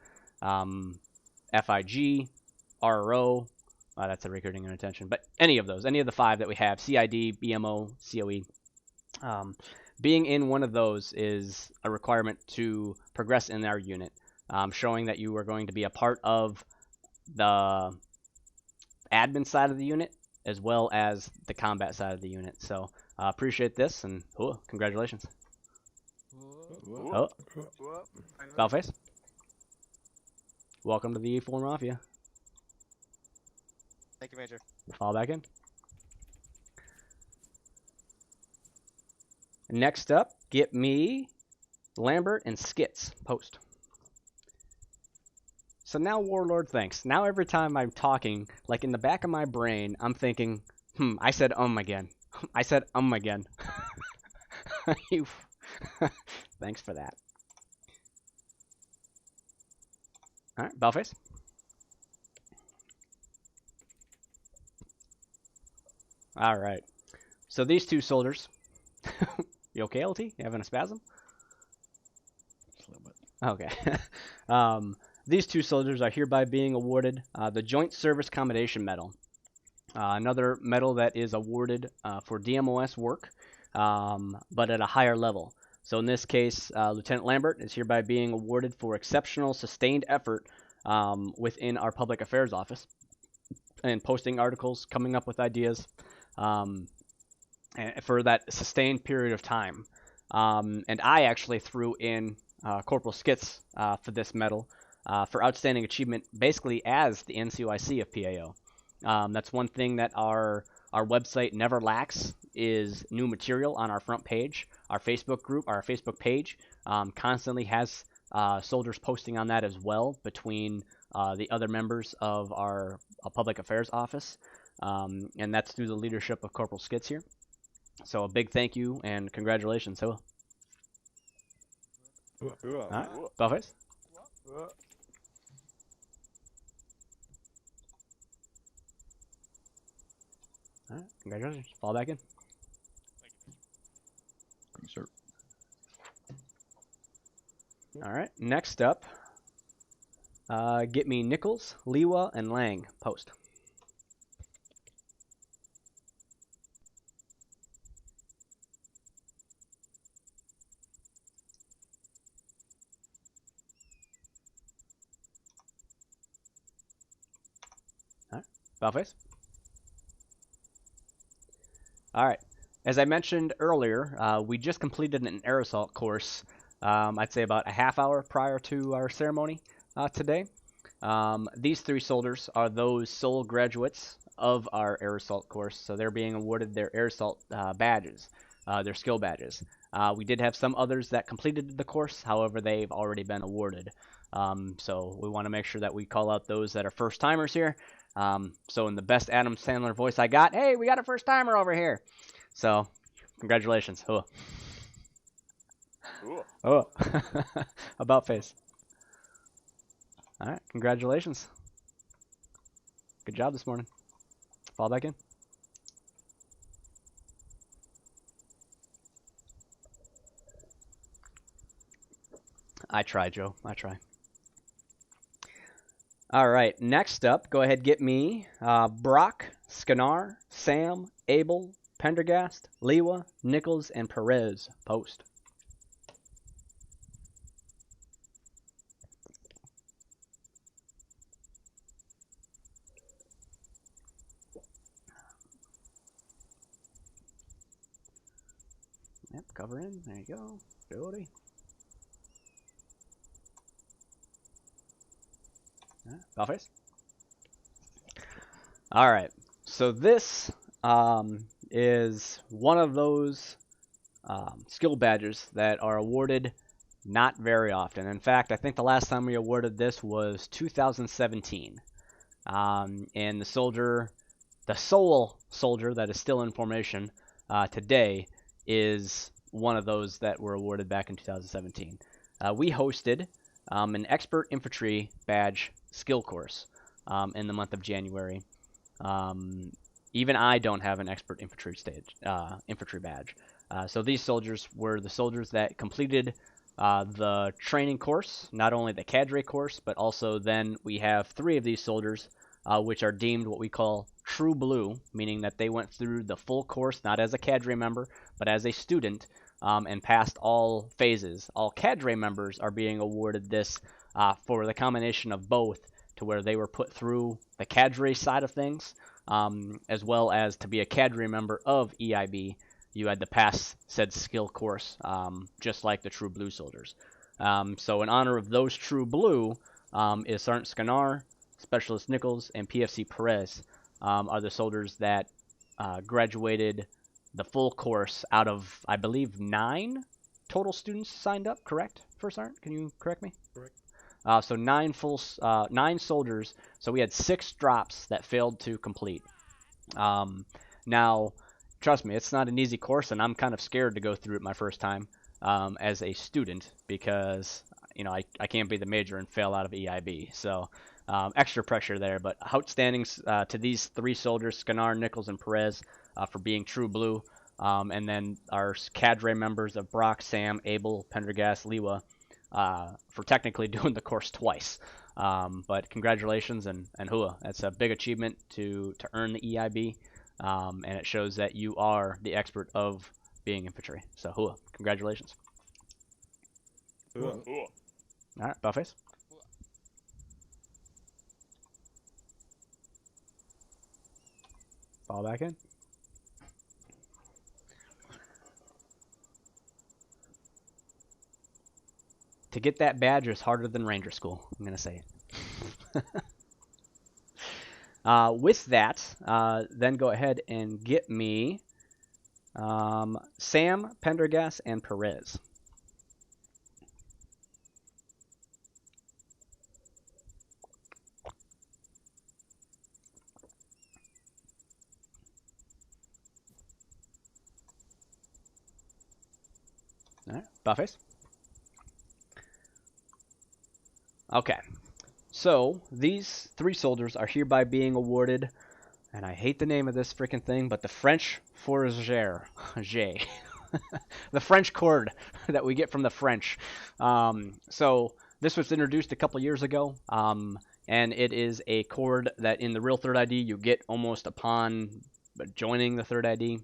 Speaker 2: FIG, RRO, that's a recruiting and retention, but any of those, any of the 5 that we have, CID, BMO, COE, being in one of those is a requirement to progress in our unit, showing that you are going to be a part of the admin side of the unit as well as the combat side of the unit. So appreciate this, and congratulations.
Speaker 1: Whoop.
Speaker 2: Oh, Bellface. Welcome to the E4 Mafia.
Speaker 6: Thank you, Major.
Speaker 2: Fall back in. Next up, get me Lambert and Skits post. So now Warlord thinks. Now every time I'm talking, like in the back of my brain, I'm thinking, I said again. I said again. You thanks for that. All right, Bellface. All right. So these 2 soldiers. You okay, LT? You having a spasm?
Speaker 7: Just a little bit.
Speaker 2: Okay. These 2 soldiers are hereby being awarded the Joint Service Commendation Medal. Another medal that is awarded for DMOS work, but at a higher level. So in this case, Lieutenant Lambert is hereby being awarded for exceptional sustained effort within our public affairs office and posting articles, coming up with ideas for that sustained period of time. And I actually threw in Corporal Skits for this medal for outstanding achievement, basically as the NCOIC of PAO. That's one thing that our website never lacks is new material on our front page. Our Facebook group, our Facebook page, constantly has soldiers posting on that as well between the other members of our public affairs office. And that's through the leadership of Corporal Skits here. So a big thank you and congratulations. So, all right, Bellface. All right, congratulations. Fall back in.
Speaker 7: Thanks, sir.
Speaker 2: All right, next up, get me Nichols, Liwa, and Lang post. All right, Bellface. All right, as I mentioned earlier, we just completed an air assault course. I'd say about a half hour prior to our ceremony today. These 3 soldiers are those sole graduates of our air assault course, so they're being awarded their air assault badges, their skill badges. We did have some others that completed the course, however, they've already been awarded. So we want to make sure that we call out those that are first timers here. So in the best Adam Sandler voice I got, hey, we got a first timer over here. So congratulations. About face. All right, congratulations. Good job this morning. Fall back in. I try, Joe. I try. All right, next up, go ahead, get me Brock, Scanar, Sam, Abel, Pendergast, Liwa, Nichols, and Perez post. Yep, cover in. There you go. Ability. Bellface. All right. So this is one of those skill badges that are awarded not very often. In fact, I think the last time we awarded this was 2017. And the soldier The sole soldier that is still in formation today is one of those that were awarded back in 2017. We hosted an expert infantry badge skill course in the month of January. Even I don't have an expert infantry infantry badge. So these soldiers were the soldiers that completed the training course, not only the cadre course, but also then we have 3 of these soldiers which are deemed what we call true blue, meaning that they went through the full course, not as a cadre member, but as a student, and passed all phases. All cadre members are being awarded this for the combination of both, to where they were put through the cadre side of things, as well as to be a cadre member of EIB, you had to pass said skill course, just like the true blue soldiers. So in honor of those true blue is Sergeant Skanar, Specialist Nichols, and Pfc Perez are the soldiers that graduated the full course out of, I believe, 9 total students signed up, correct? First Sergeant, can you correct me?
Speaker 4: Correct.
Speaker 2: So 9 soldiers. So we had 6 drops that failed to complete. Now, trust me, it's not an easy course, and I'm kind of scared to go through it my first time as a student, because I can't be the major and fail out of EIB. So extra pressure there, but outstanding to these 3 soldiers, Skanar, Nichols, and Perez, for being true blue. And then our cadre members of Brock, Sam, Abel, Pendergast, Liwa, for technically doing the course twice. But congratulations, and hua. That's a big achievement to earn the EIB, and it shows that you are the expert of being infantry. So hua, congratulations.
Speaker 4: Hua.
Speaker 3: Cool.
Speaker 2: All right, Buffets. Fall back in. To get that badge is harder than Ranger School. I'm going to say it. With that, then go ahead and get me Sam, Pendergast, and Perez. All right, Buffets. Okay, so these 3 soldiers are hereby being awarded, and I hate the name of this freaking thing, but the French Fourragère, the French cord that we get from the French. So this was introduced a couple years ago, and it is a cord that in the real 3rd ID you get almost upon joining the 3rd ID,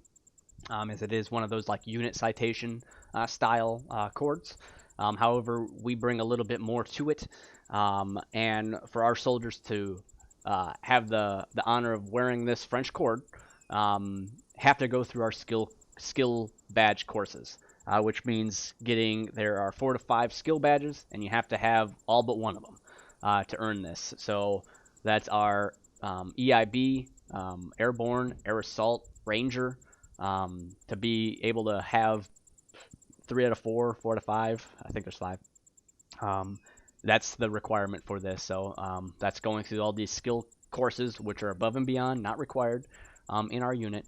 Speaker 2: as it is one of those like unit citation style cords. However, we bring a little bit more to it. And for our soldiers to have the honor of wearing this French cord, have to go through our skill badge courses, which means there are 4 to 5 skill badges, and you have to have all but one of them to earn this. So that's our EIB, Airborne, Air Assault, Ranger, to be able to have 3 out of 4, 4 to 5. I think there's 5. That's the requirement for this. So that's going through all these skill courses, which are above and beyond, not required in our unit.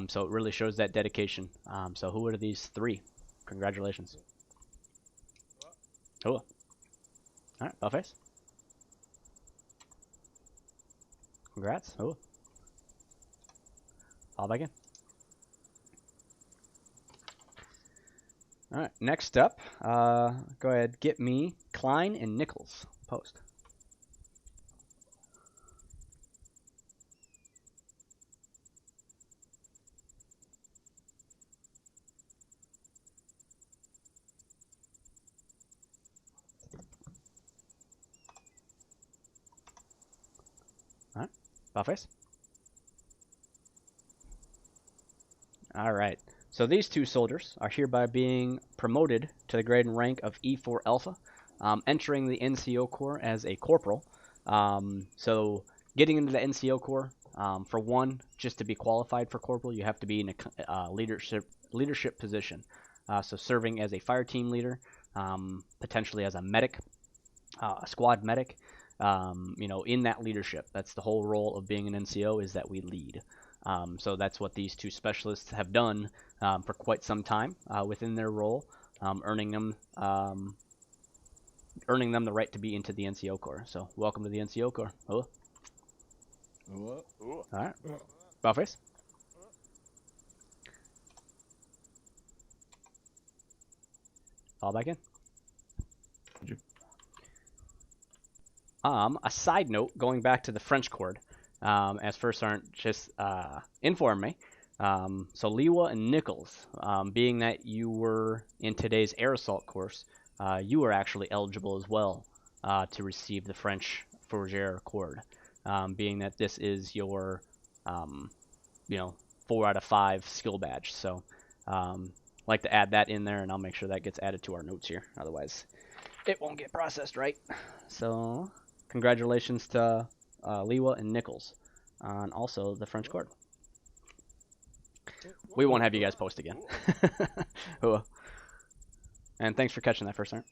Speaker 2: So it really shows that dedication. So who are these 3? Congratulations. Hua. All right, Buffets. Congrats. Hua. All back in. All right, next up, go ahead, get me Klein and Nichols. Post. All right, Buffets. All right. So these 2 soldiers are hereby being promoted to the grade and rank of E4 Alpha, entering the NCO Corps as a corporal. So getting into the NCO Corps, for one, just to be qualified for corporal, you have to be in a leadership position. So serving as a fire team leader, potentially as a medic, a squad medic, you know, in that leadership. That's the whole role of being an NCO, is that we lead. So that's what these two specialists have done for quite some time within their role, earning them the right to be into the NCO Corps. So welcome to the NCO Corps. Oh.
Speaker 1: What?
Speaker 3: Ooh.
Speaker 2: All right. Buffface. Fall back in. A side note, going back to the French chord, as First Sergeant just informed me. So Lewa and Nichols, being that you were in today's air assault course, you are actually eligible as well to receive the French Fourragère chord, being that this is your, you know, 4 out of 5 skill badge. So like to add that in there, and I'll make sure that gets added to our notes here. Otherwise, it won't get processed right. So congratulations to Lewa and Nichols on also the French chord. We won't have you guys post again. And thanks for catching that, First Sergeant.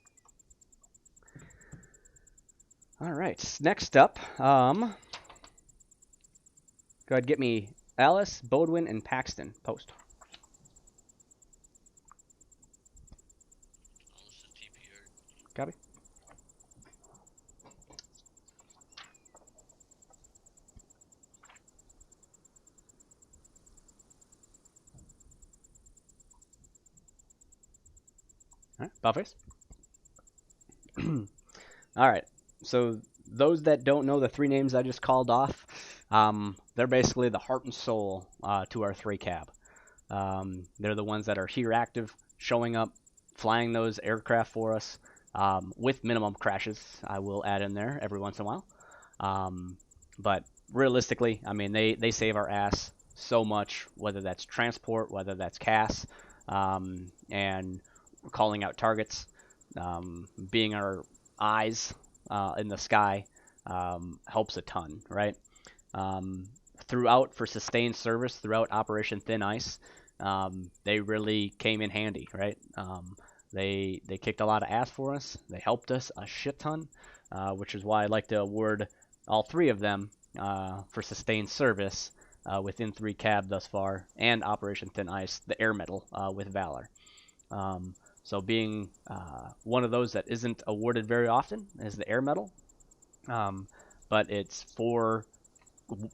Speaker 2: All right, next up, go ahead, get me Alice, Bodwin, and Paxton. Post. Copy. All right, Buffers. All right, so those that don't know the 3 names I just called off, they're basically the heart and soul to our 3 cab. They're the ones that are here active, showing up, flying those aircraft for us, with minimum crashes. I will add in there every once in a while. But realistically, I mean, they save our ass so much, whether that's transport, whether that's CAS, and calling out targets, being our eyes in the sky, helps a ton, right? Throughout, for sustained service, throughout Operation Thin Ice, they really came in handy, right? They kicked a lot of ass for us. They helped us a shit ton, which is why I'd like to award all 3 of them for sustained service within 3 cab thus far, and Operation Thin Ice, the Air Medal with Valor. So being one of those that isn't awarded very often is the Air Medal, but it's for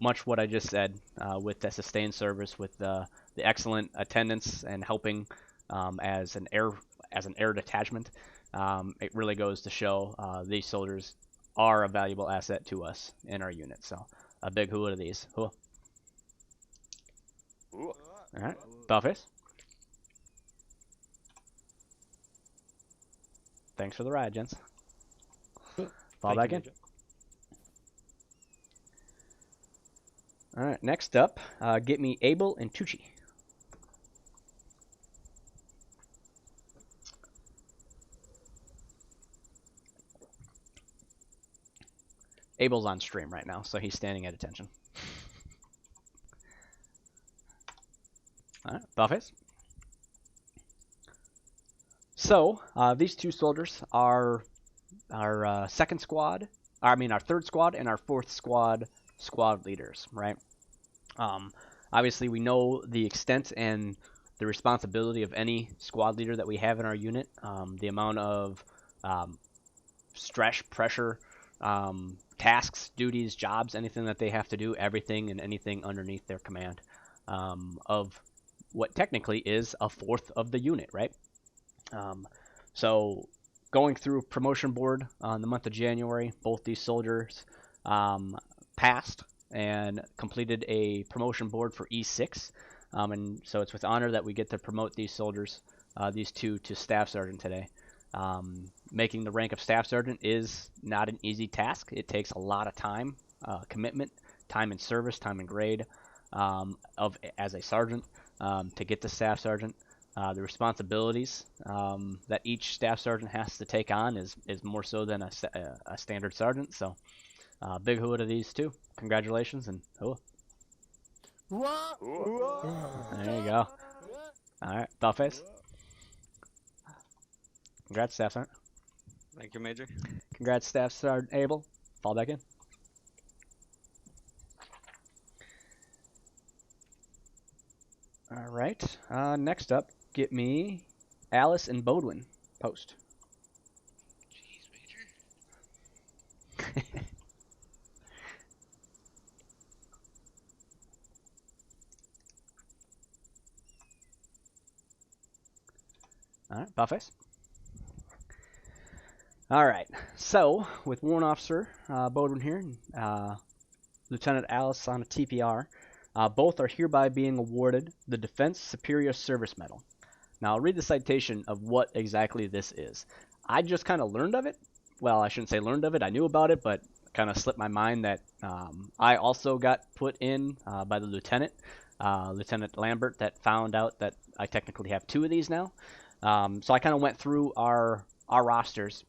Speaker 2: much what I just said, with the sustained service, with the excellent attendance and helping as an air detachment. It really goes to show these soldiers are a valuable asset to us in our unit. So a big hoo to these. Hoo.
Speaker 3: Ooh.
Speaker 2: All right, Buffface. Thanks for the ride, gents. Fall back in. All right, next up, get me Abel and Tucci. Abel's on stream right now, so he's standing at attention. All right, Buffets. So these 2 soldiers are our second squad. I mean, our 3rd squad and our 4th squad leaders, right? Obviously, we know the extent and the responsibility of any squad leader that we have in our unit. The amount of stress, pressure, tasks, duties, jobs, anything that they have to do, everything and anything underneath their command, of what technically is a 4th of the unit, right? So going through promotion board on the month of January, both these soldiers passed and completed a promotion board for E6, and so it's with honor that we get to promote these soldiers, these 2, to Staff Sergeant today. Making the rank of Staff Sergeant is not an easy task. It takes a lot of time, commitment, time in service, time in grade, as a sergeant, to get to Staff Sergeant. The responsibilities that each Staff Sergeant has to take on is more so than a standard sergeant. So big hoo to these 2. Congratulations, and hoo. There you go. All right, Buffface. Congrats, Staff Sergeant.
Speaker 6: Thank you, Major.
Speaker 2: Congrats, Staff Sergeant Abel. Fall back in. All right. Next up, get me Alice and Bodwin. Post.
Speaker 6: Jeez, Major.
Speaker 2: All right, Buffets. All right. So, with Warrant Officer Bodwin here, Lieutenant Alice on a TPR, both are hereby being awarded the Defense Superior Service Medal. Now, I'll read the citation of what exactly this is. I just kind of learned of it. Well, I shouldn't say learned of it. I knew about it, but kind of slipped my mind that I also got put in by the lieutenant, Lieutenant Lambert, that found out that I technically have 2 of these now. So I kind of went through our rosters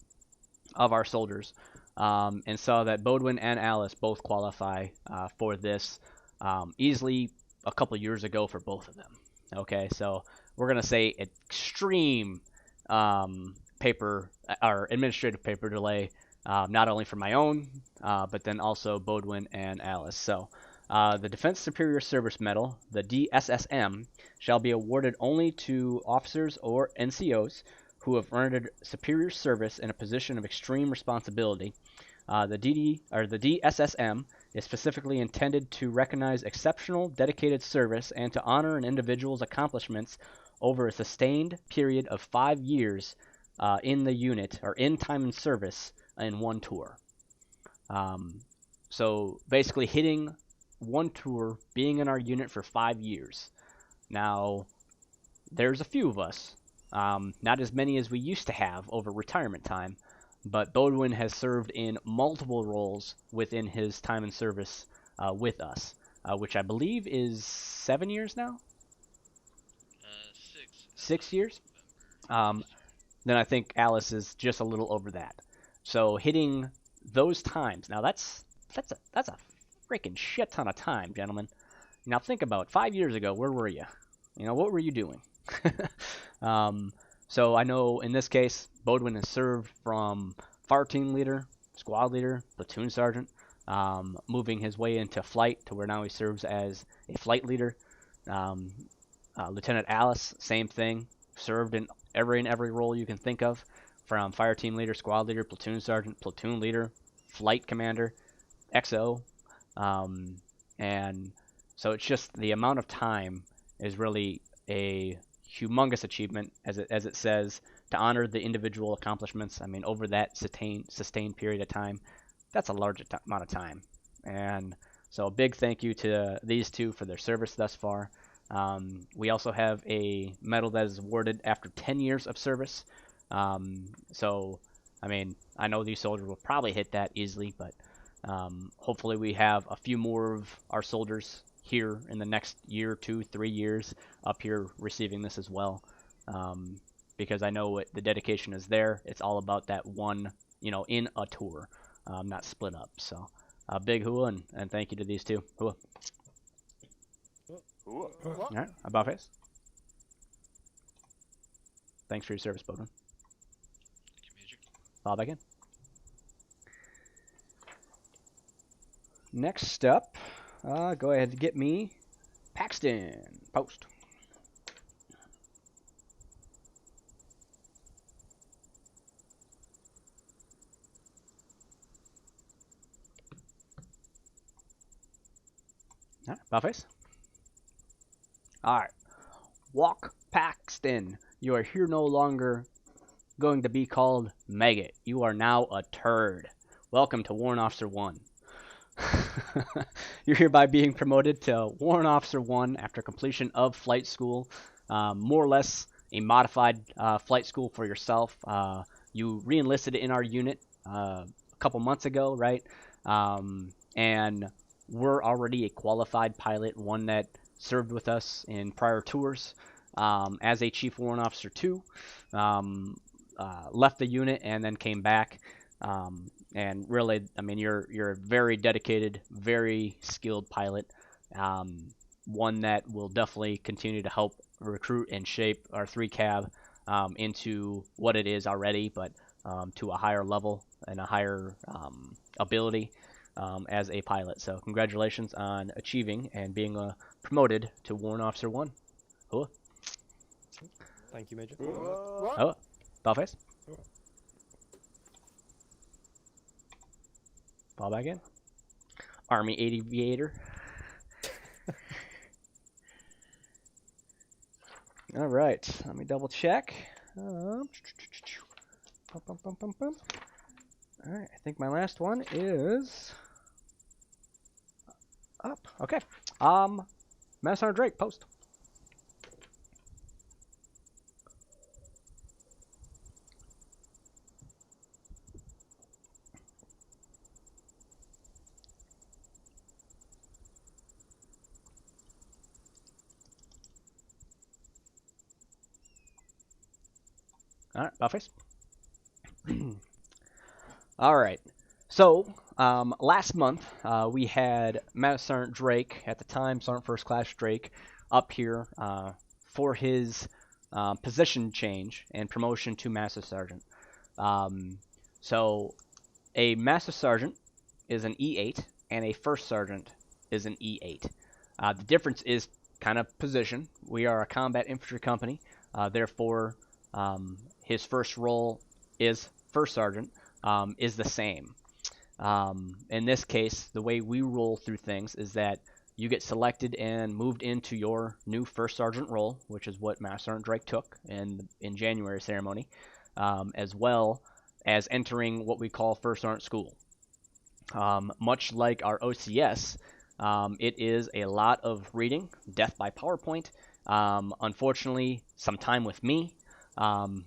Speaker 2: of our soldiers and saw that Bodwin and Alice both qualify for this easily a couple years ago for both of them. Okay, so we're going to say extreme paper or administrative paper delay, not only for my own, but then also Bodwin and Alice. So the Defense Superior Service Medal, the DSSM, shall be awarded only to officers or NCOs who have rendered superior service in a position of extreme responsibility. The DSSM is specifically intended to recognize exceptional, dedicated service and to honor an individual's accomplishments over a sustained period of 5 years in the unit or in time and service in one tour. So basically hitting one tour, being in our unit for 5 years. Now, there's a few of us, not as many as we used to have over retirement time, but Bodwin has served in multiple roles within his time and service with us, which I believe is 7 years now? 6 years? Then I think Alice is just a little over that. So hitting those times, now that's a freaking shit ton of time, gentlemen. Now think about 5 years ago, where were you? You know, what were you doing? So I know in this case, Bodwin has served from fire team leader, squad leader, platoon sergeant, moving his way into flight to where now he serves as a flight leader. Lieutenant Alice, same thing, served in every role you can think of, from fire team leader, squad leader, platoon sergeant, platoon leader, flight commander, XO, and so it's just the amount of time is really a humongous achievement, as it says, to honor the individual accomplishments. I mean, over that sustained period of time, that's a large amount of time. And so a big thank you to these two for their service thus far. We also have a medal that is awarded after 10 years of service. So, I mean, I know these soldiers will probably hit that easily, but hopefully we have a few more of our soldiers here in the next year, 2, 3 years up here receiving this as well, because I know the dedication is there. It's all about that one, in a tour, not split up. So big hooah and thank you to these two. Hooah. All right, about face. Thanks for your service, Bodwin.
Speaker 6: Thank you, Major.
Speaker 2: Fall back in. Next up, go ahead and get me Paxton. Post. All right, Buffets. All right, Walk Paxton. You are here no longer going to be called Maggot. You are now a turd. Welcome to Warrant Officer 1. You're hereby being promoted to Warrant Officer 1 after completion of flight school. More or less a modified flight school for yourself. You re-enlisted in our unit a couple months ago, right? And we're already a qualified pilot, one that served with us in prior tours as a Chief Warrant Officer 2. Left the unit and then came back. And really, I mean, you're a very dedicated, very skilled pilot, one that will definitely continue to help recruit and shape our 3-cab into what it is already, but to a higher level and a higher ability as a pilot. So congratulations on achieving and being promoted to Warrant Officer 1. Cool.
Speaker 8: Thank you, Major.
Speaker 2: Oh, Ballface. Ball back in. Army Aviator. All right, let me double check. All right, I think my last one is up. Okay. Master Sergeant Drake, post. All right, Ballface. All right. So, last month, we had Master Sergeant Drake, at the time, Sergeant First Class Drake, up here for his position change and promotion to Master Sergeant. So, a Master Sergeant is an E8, and a First Sergeant is an E8. The difference is kind of position. We are a combat infantry company, therefore, his first role is First Sergeant, is the same. In this case, the way we roll through things is that you get selected and moved into your new First Sergeant role, which is what Master Sergeant Drake took in January ceremony, as well as entering what we call First Sergeant School. Much like our OCS, it is a lot of reading, death by PowerPoint, unfortunately some time with me,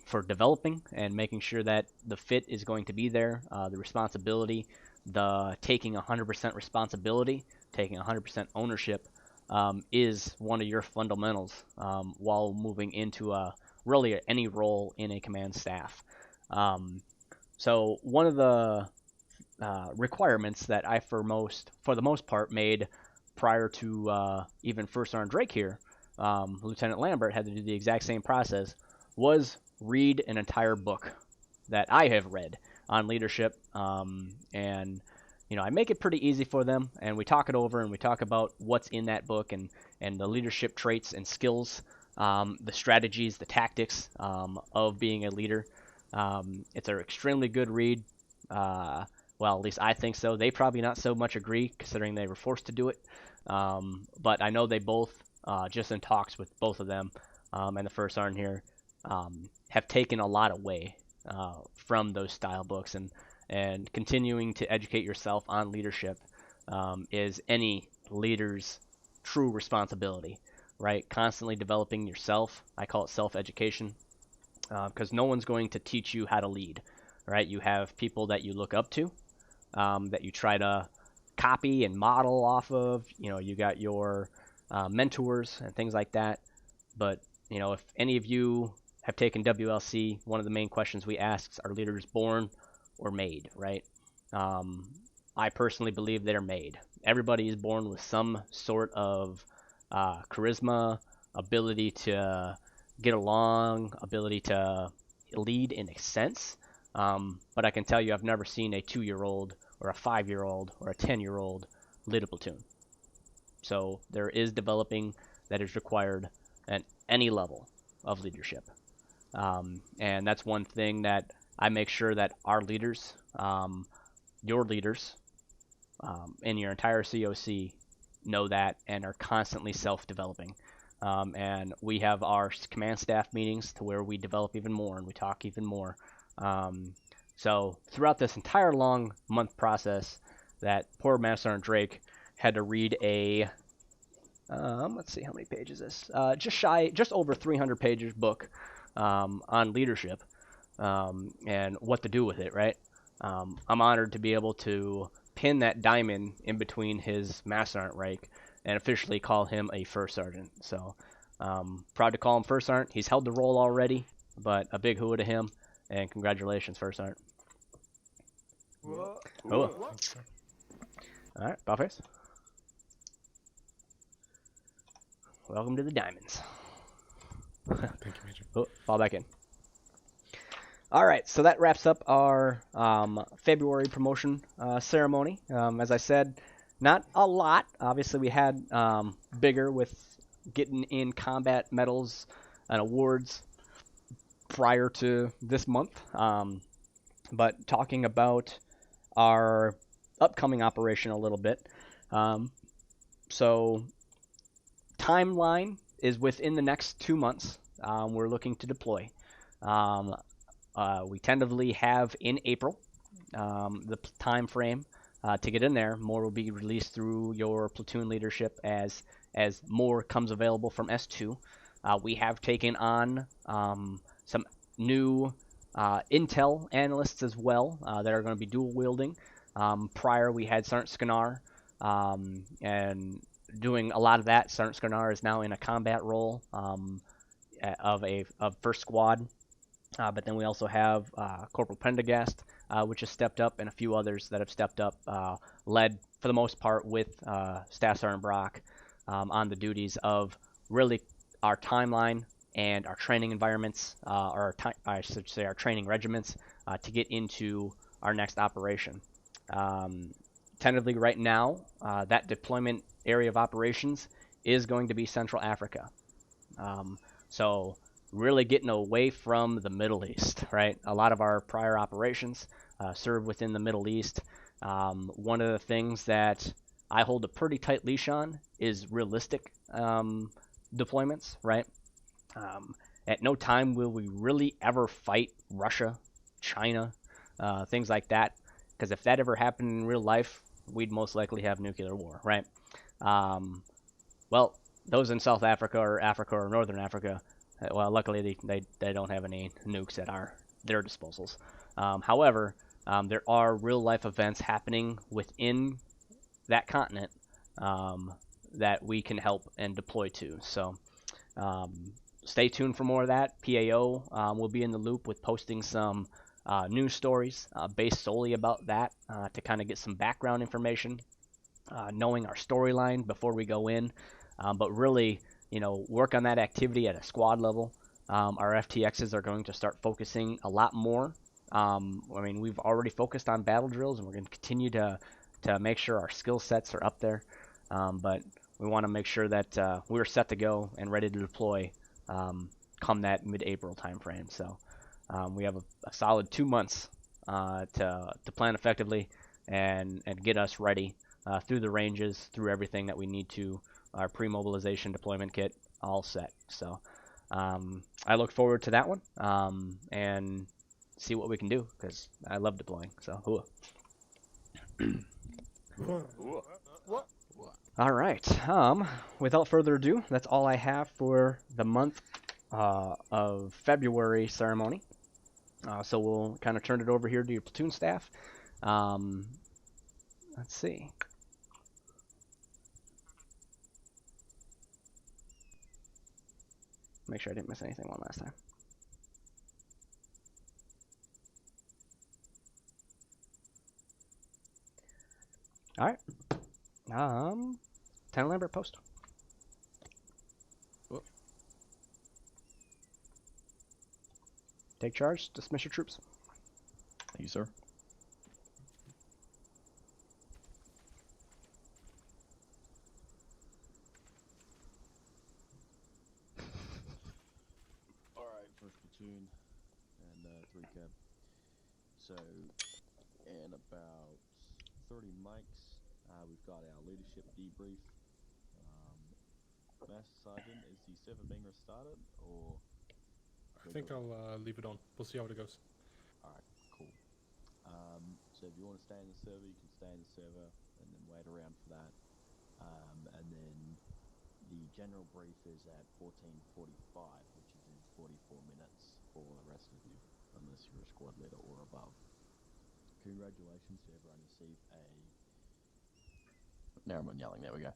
Speaker 2: for developing and making sure that the fit is going to be there, the responsibility, the taking 100% responsibility, taking 100% ownership, is one of your fundamentals while moving into really any role in a command staff. So one of the requirements that I for the most part made prior to even First Sergeant Drake here, Lieutenant Lambert had to do the exact same process, was read an entire book that I have read on leadership, and I make it pretty easy for them, and we talk it over and we talk about what's in that book and the leadership traits and skills, the strategies, the tactics of being a leader. It's an extremely good read. Well, at least I think so. They probably not so much agree, considering they were forced to do it, but I know they both, just in talks with both of them and the First Sergeant here, have taken a lot away from those style books, and continuing to educate yourself on leadership is any leader's true responsibility, right? Constantly developing yourself. I call it self-education, because no one's going to teach you how to lead, right? You have people that you look up to, that you try to copy and model off of. You got your mentors and things like that, but if any of you have taken WLC, one of the main questions we ask is, are leaders born or made, right? I personally believe they're made. Everybody is born with some sort of charisma, ability to get along, ability to lead in a sense. But I can tell you I've never seen a 2-year-old or a 5-year-old or a 10-year-old lead a platoon. So there is developing that is required at any level of leadership. And that's one thing that I make sure that our leaders, your leaders, in your entire COC know that and are constantly self-developing. And we have our command staff meetings to where we develop even more and we talk even more. So throughout this entire long month process, that poor Master Sergeant Drake had to read a, let's see how many pages this, just over 300 pages book on leadership, and what to do with it, right? I'm honored to be able to pin that diamond in between his Master Sergeant rank and officially call him a First Sergeant. So proud to call him First Sergeant. He's held the role already, but a big hoo to him, and congratulations, First Sergeant. All right, Ballface. Welcome to the Diamonds.
Speaker 4: Thank you, Major.
Speaker 2: Oh, fall back in. All right, so that wraps up our February promotion ceremony. As I said, not a lot. Obviously, we had bigger with getting in combat medals and awards prior to this month. But talking about our upcoming operation a little bit. So timeline is within the next 2 months. We're looking to deploy. We tentatively have in April the time frame to get in there. More will be released through your platoon leadership as more comes available from S2. We have taken on some new intel analysts as well that are going to be dual wielding. Prior we had Sergeant Skanar, and doing a lot of that. Sergeant Skanar is now in a combat role of first squad. But then we also have Corporal Pendergast, which has stepped up, and a few others that have stepped up, led for the most part with Staff Sergeant Brock on the duties of really our timeline and our training environments, or I should say our training regiments, to get into our next operation. Tentatively right now, that deployment area of operations is going to be Central Africa. So really getting away from the Middle East, right? A lot of our prior operations served within the Middle East. One of the things that I hold a pretty tight leash on is realistic deployments, right? At no time will we really ever fight Russia, China, things like that, because if that ever happened in real life, we'd most likely have nuclear war, right? Well, those in South Africa or Northern Africa, well, luckily they don't have any nukes at their disposals. However, there are real life events happening within that continent that we can help and deploy to. So stay tuned for more of that. PAO will be in the loop with posting some news stories based solely about that to kind of get some background information, knowing our storyline before we go in. But really, work on that activity at a squad level. Our FTXs are going to start focusing a lot more. We've already focused on battle drills, and we're going to continue to make sure our skill sets are up there. But we want to make sure that we're set to go and ready to deploy come that mid-April timeframe. So we have a solid 2 months to plan effectively and get us ready through the ranges, through everything that we need to. Our pre-mobilization deployment kit all set. So I look forward to that one and see what we can do, because I love deploying. So all right. Without further ado, that's all I have for the month of February ceremony. So we'll kind of turn it over here to your platoon staff. Let's see. Make sure I didn't miss anything one last time. All right. 10 Lambert post.
Speaker 1: Whoop.
Speaker 2: Take charge. Dismiss your troops.
Speaker 7: Thank you, sir.
Speaker 1: First platoon and 3 cab. So, in about 30 mics, we've got our leadership debrief. Master Sergeant, is the server being restarted, or?
Speaker 4: I think I'll leave it on. We'll see how it goes.
Speaker 1: Alright, cool. So if you want to stay in the server, you can stay in the server and then wait around for that. And then the general brief is at 14:45, which is in 44 minutes for the rest of you, unless you're a squad leader or above. Congratulations to everyone received a... Now I'm yelling, there we go.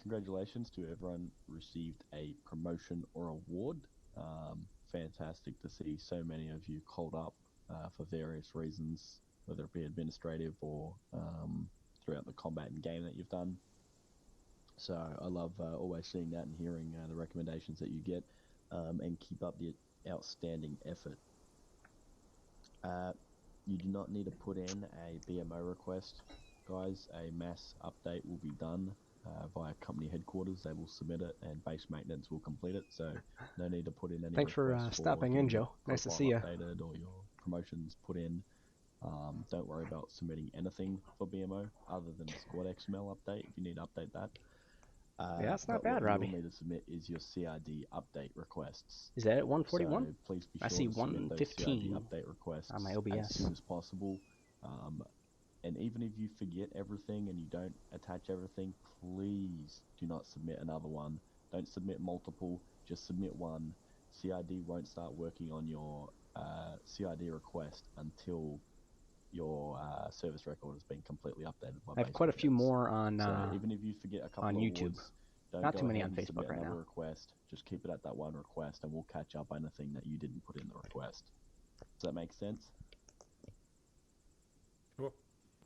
Speaker 1: Congratulations to everyone received a promotion or award. Fantastic to see so many of you called up for various reasons, whether it be administrative or throughout the combat and game that you've done. So I love always seeing that and hearing the recommendations that you get, and keep up the outstanding effort. You do not need to put in a BMO request, guys. A mass update will be done via company headquarters. They will submit it, and base maintenance will complete it. So no need to put in any.
Speaker 2: Thanks for
Speaker 1: requests
Speaker 2: stopping
Speaker 1: getting
Speaker 2: in,
Speaker 1: your
Speaker 2: Joe. Nice to
Speaker 1: profile
Speaker 2: see you.
Speaker 1: updated or your promotions put in. Don't worry about submitting anything for BMO other than the squad XML update. If you need to update that.
Speaker 2: Yeah, that's not
Speaker 1: but
Speaker 2: bad,
Speaker 1: what
Speaker 2: Robbie.
Speaker 1: you will need to submit is your CID update requests.
Speaker 2: Is that at 141?
Speaker 1: So please be
Speaker 2: I
Speaker 1: sure
Speaker 2: see
Speaker 1: to submit those
Speaker 2: 115
Speaker 1: CID update requests
Speaker 2: on my
Speaker 1: as
Speaker 2: OBS.
Speaker 1: soon as possible. And even if you forget everything and you don't attach everything, please do not submit another one. Don't submit multiple, just submit one. CID won't start working on your CID request until your service record has been completely updated by
Speaker 2: I have
Speaker 1: base
Speaker 2: quite a few
Speaker 1: maintenance.
Speaker 2: more on
Speaker 1: So even if you forget a couple
Speaker 2: on
Speaker 1: of
Speaker 2: YouTube.
Speaker 1: awards, don't
Speaker 2: Not
Speaker 1: go
Speaker 2: too many
Speaker 1: ahead
Speaker 2: on
Speaker 1: and submit
Speaker 2: Facebook right
Speaker 1: another
Speaker 2: now.
Speaker 1: request. Just keep it at that one request, and we'll catch up anything that you didn't put in the request. Does that make sense?
Speaker 4: Cool.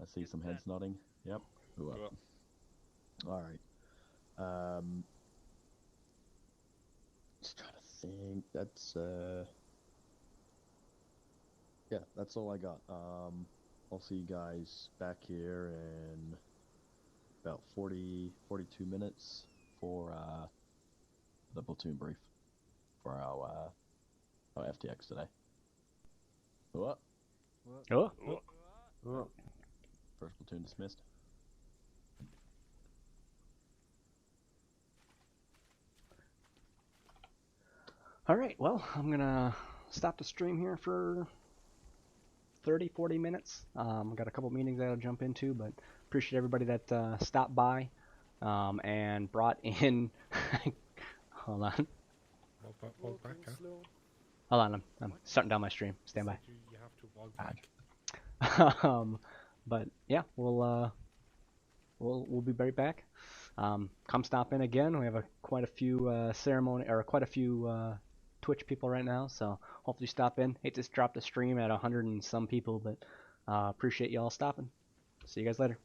Speaker 1: I see some heads nodding. Yep. Cool. All right. Just trying to think. That's yeah. That's all I got. I'll see you guys back here in about 42 minutes for the platoon brief for our FTX today. What?
Speaker 2: Oh.
Speaker 1: First platoon dismissed.
Speaker 2: All right, well, I'm going to stop the stream here for 30, 40 minutes. I've got a couple meetings that I'll jump into, but appreciate everybody that stopped by and brought in... Hold on.
Speaker 4: Walk back, huh?
Speaker 2: Hold on, I'm starting down my stream. Stand by.
Speaker 4: You have to walk back.
Speaker 2: But yeah, we'll be right back. Come stop in again. We have quite a few quite a few Twitch people right now, so hopefully stop in. Hate to drop the stream at 100 and some people, but appreciate you all stopping. See you guys later.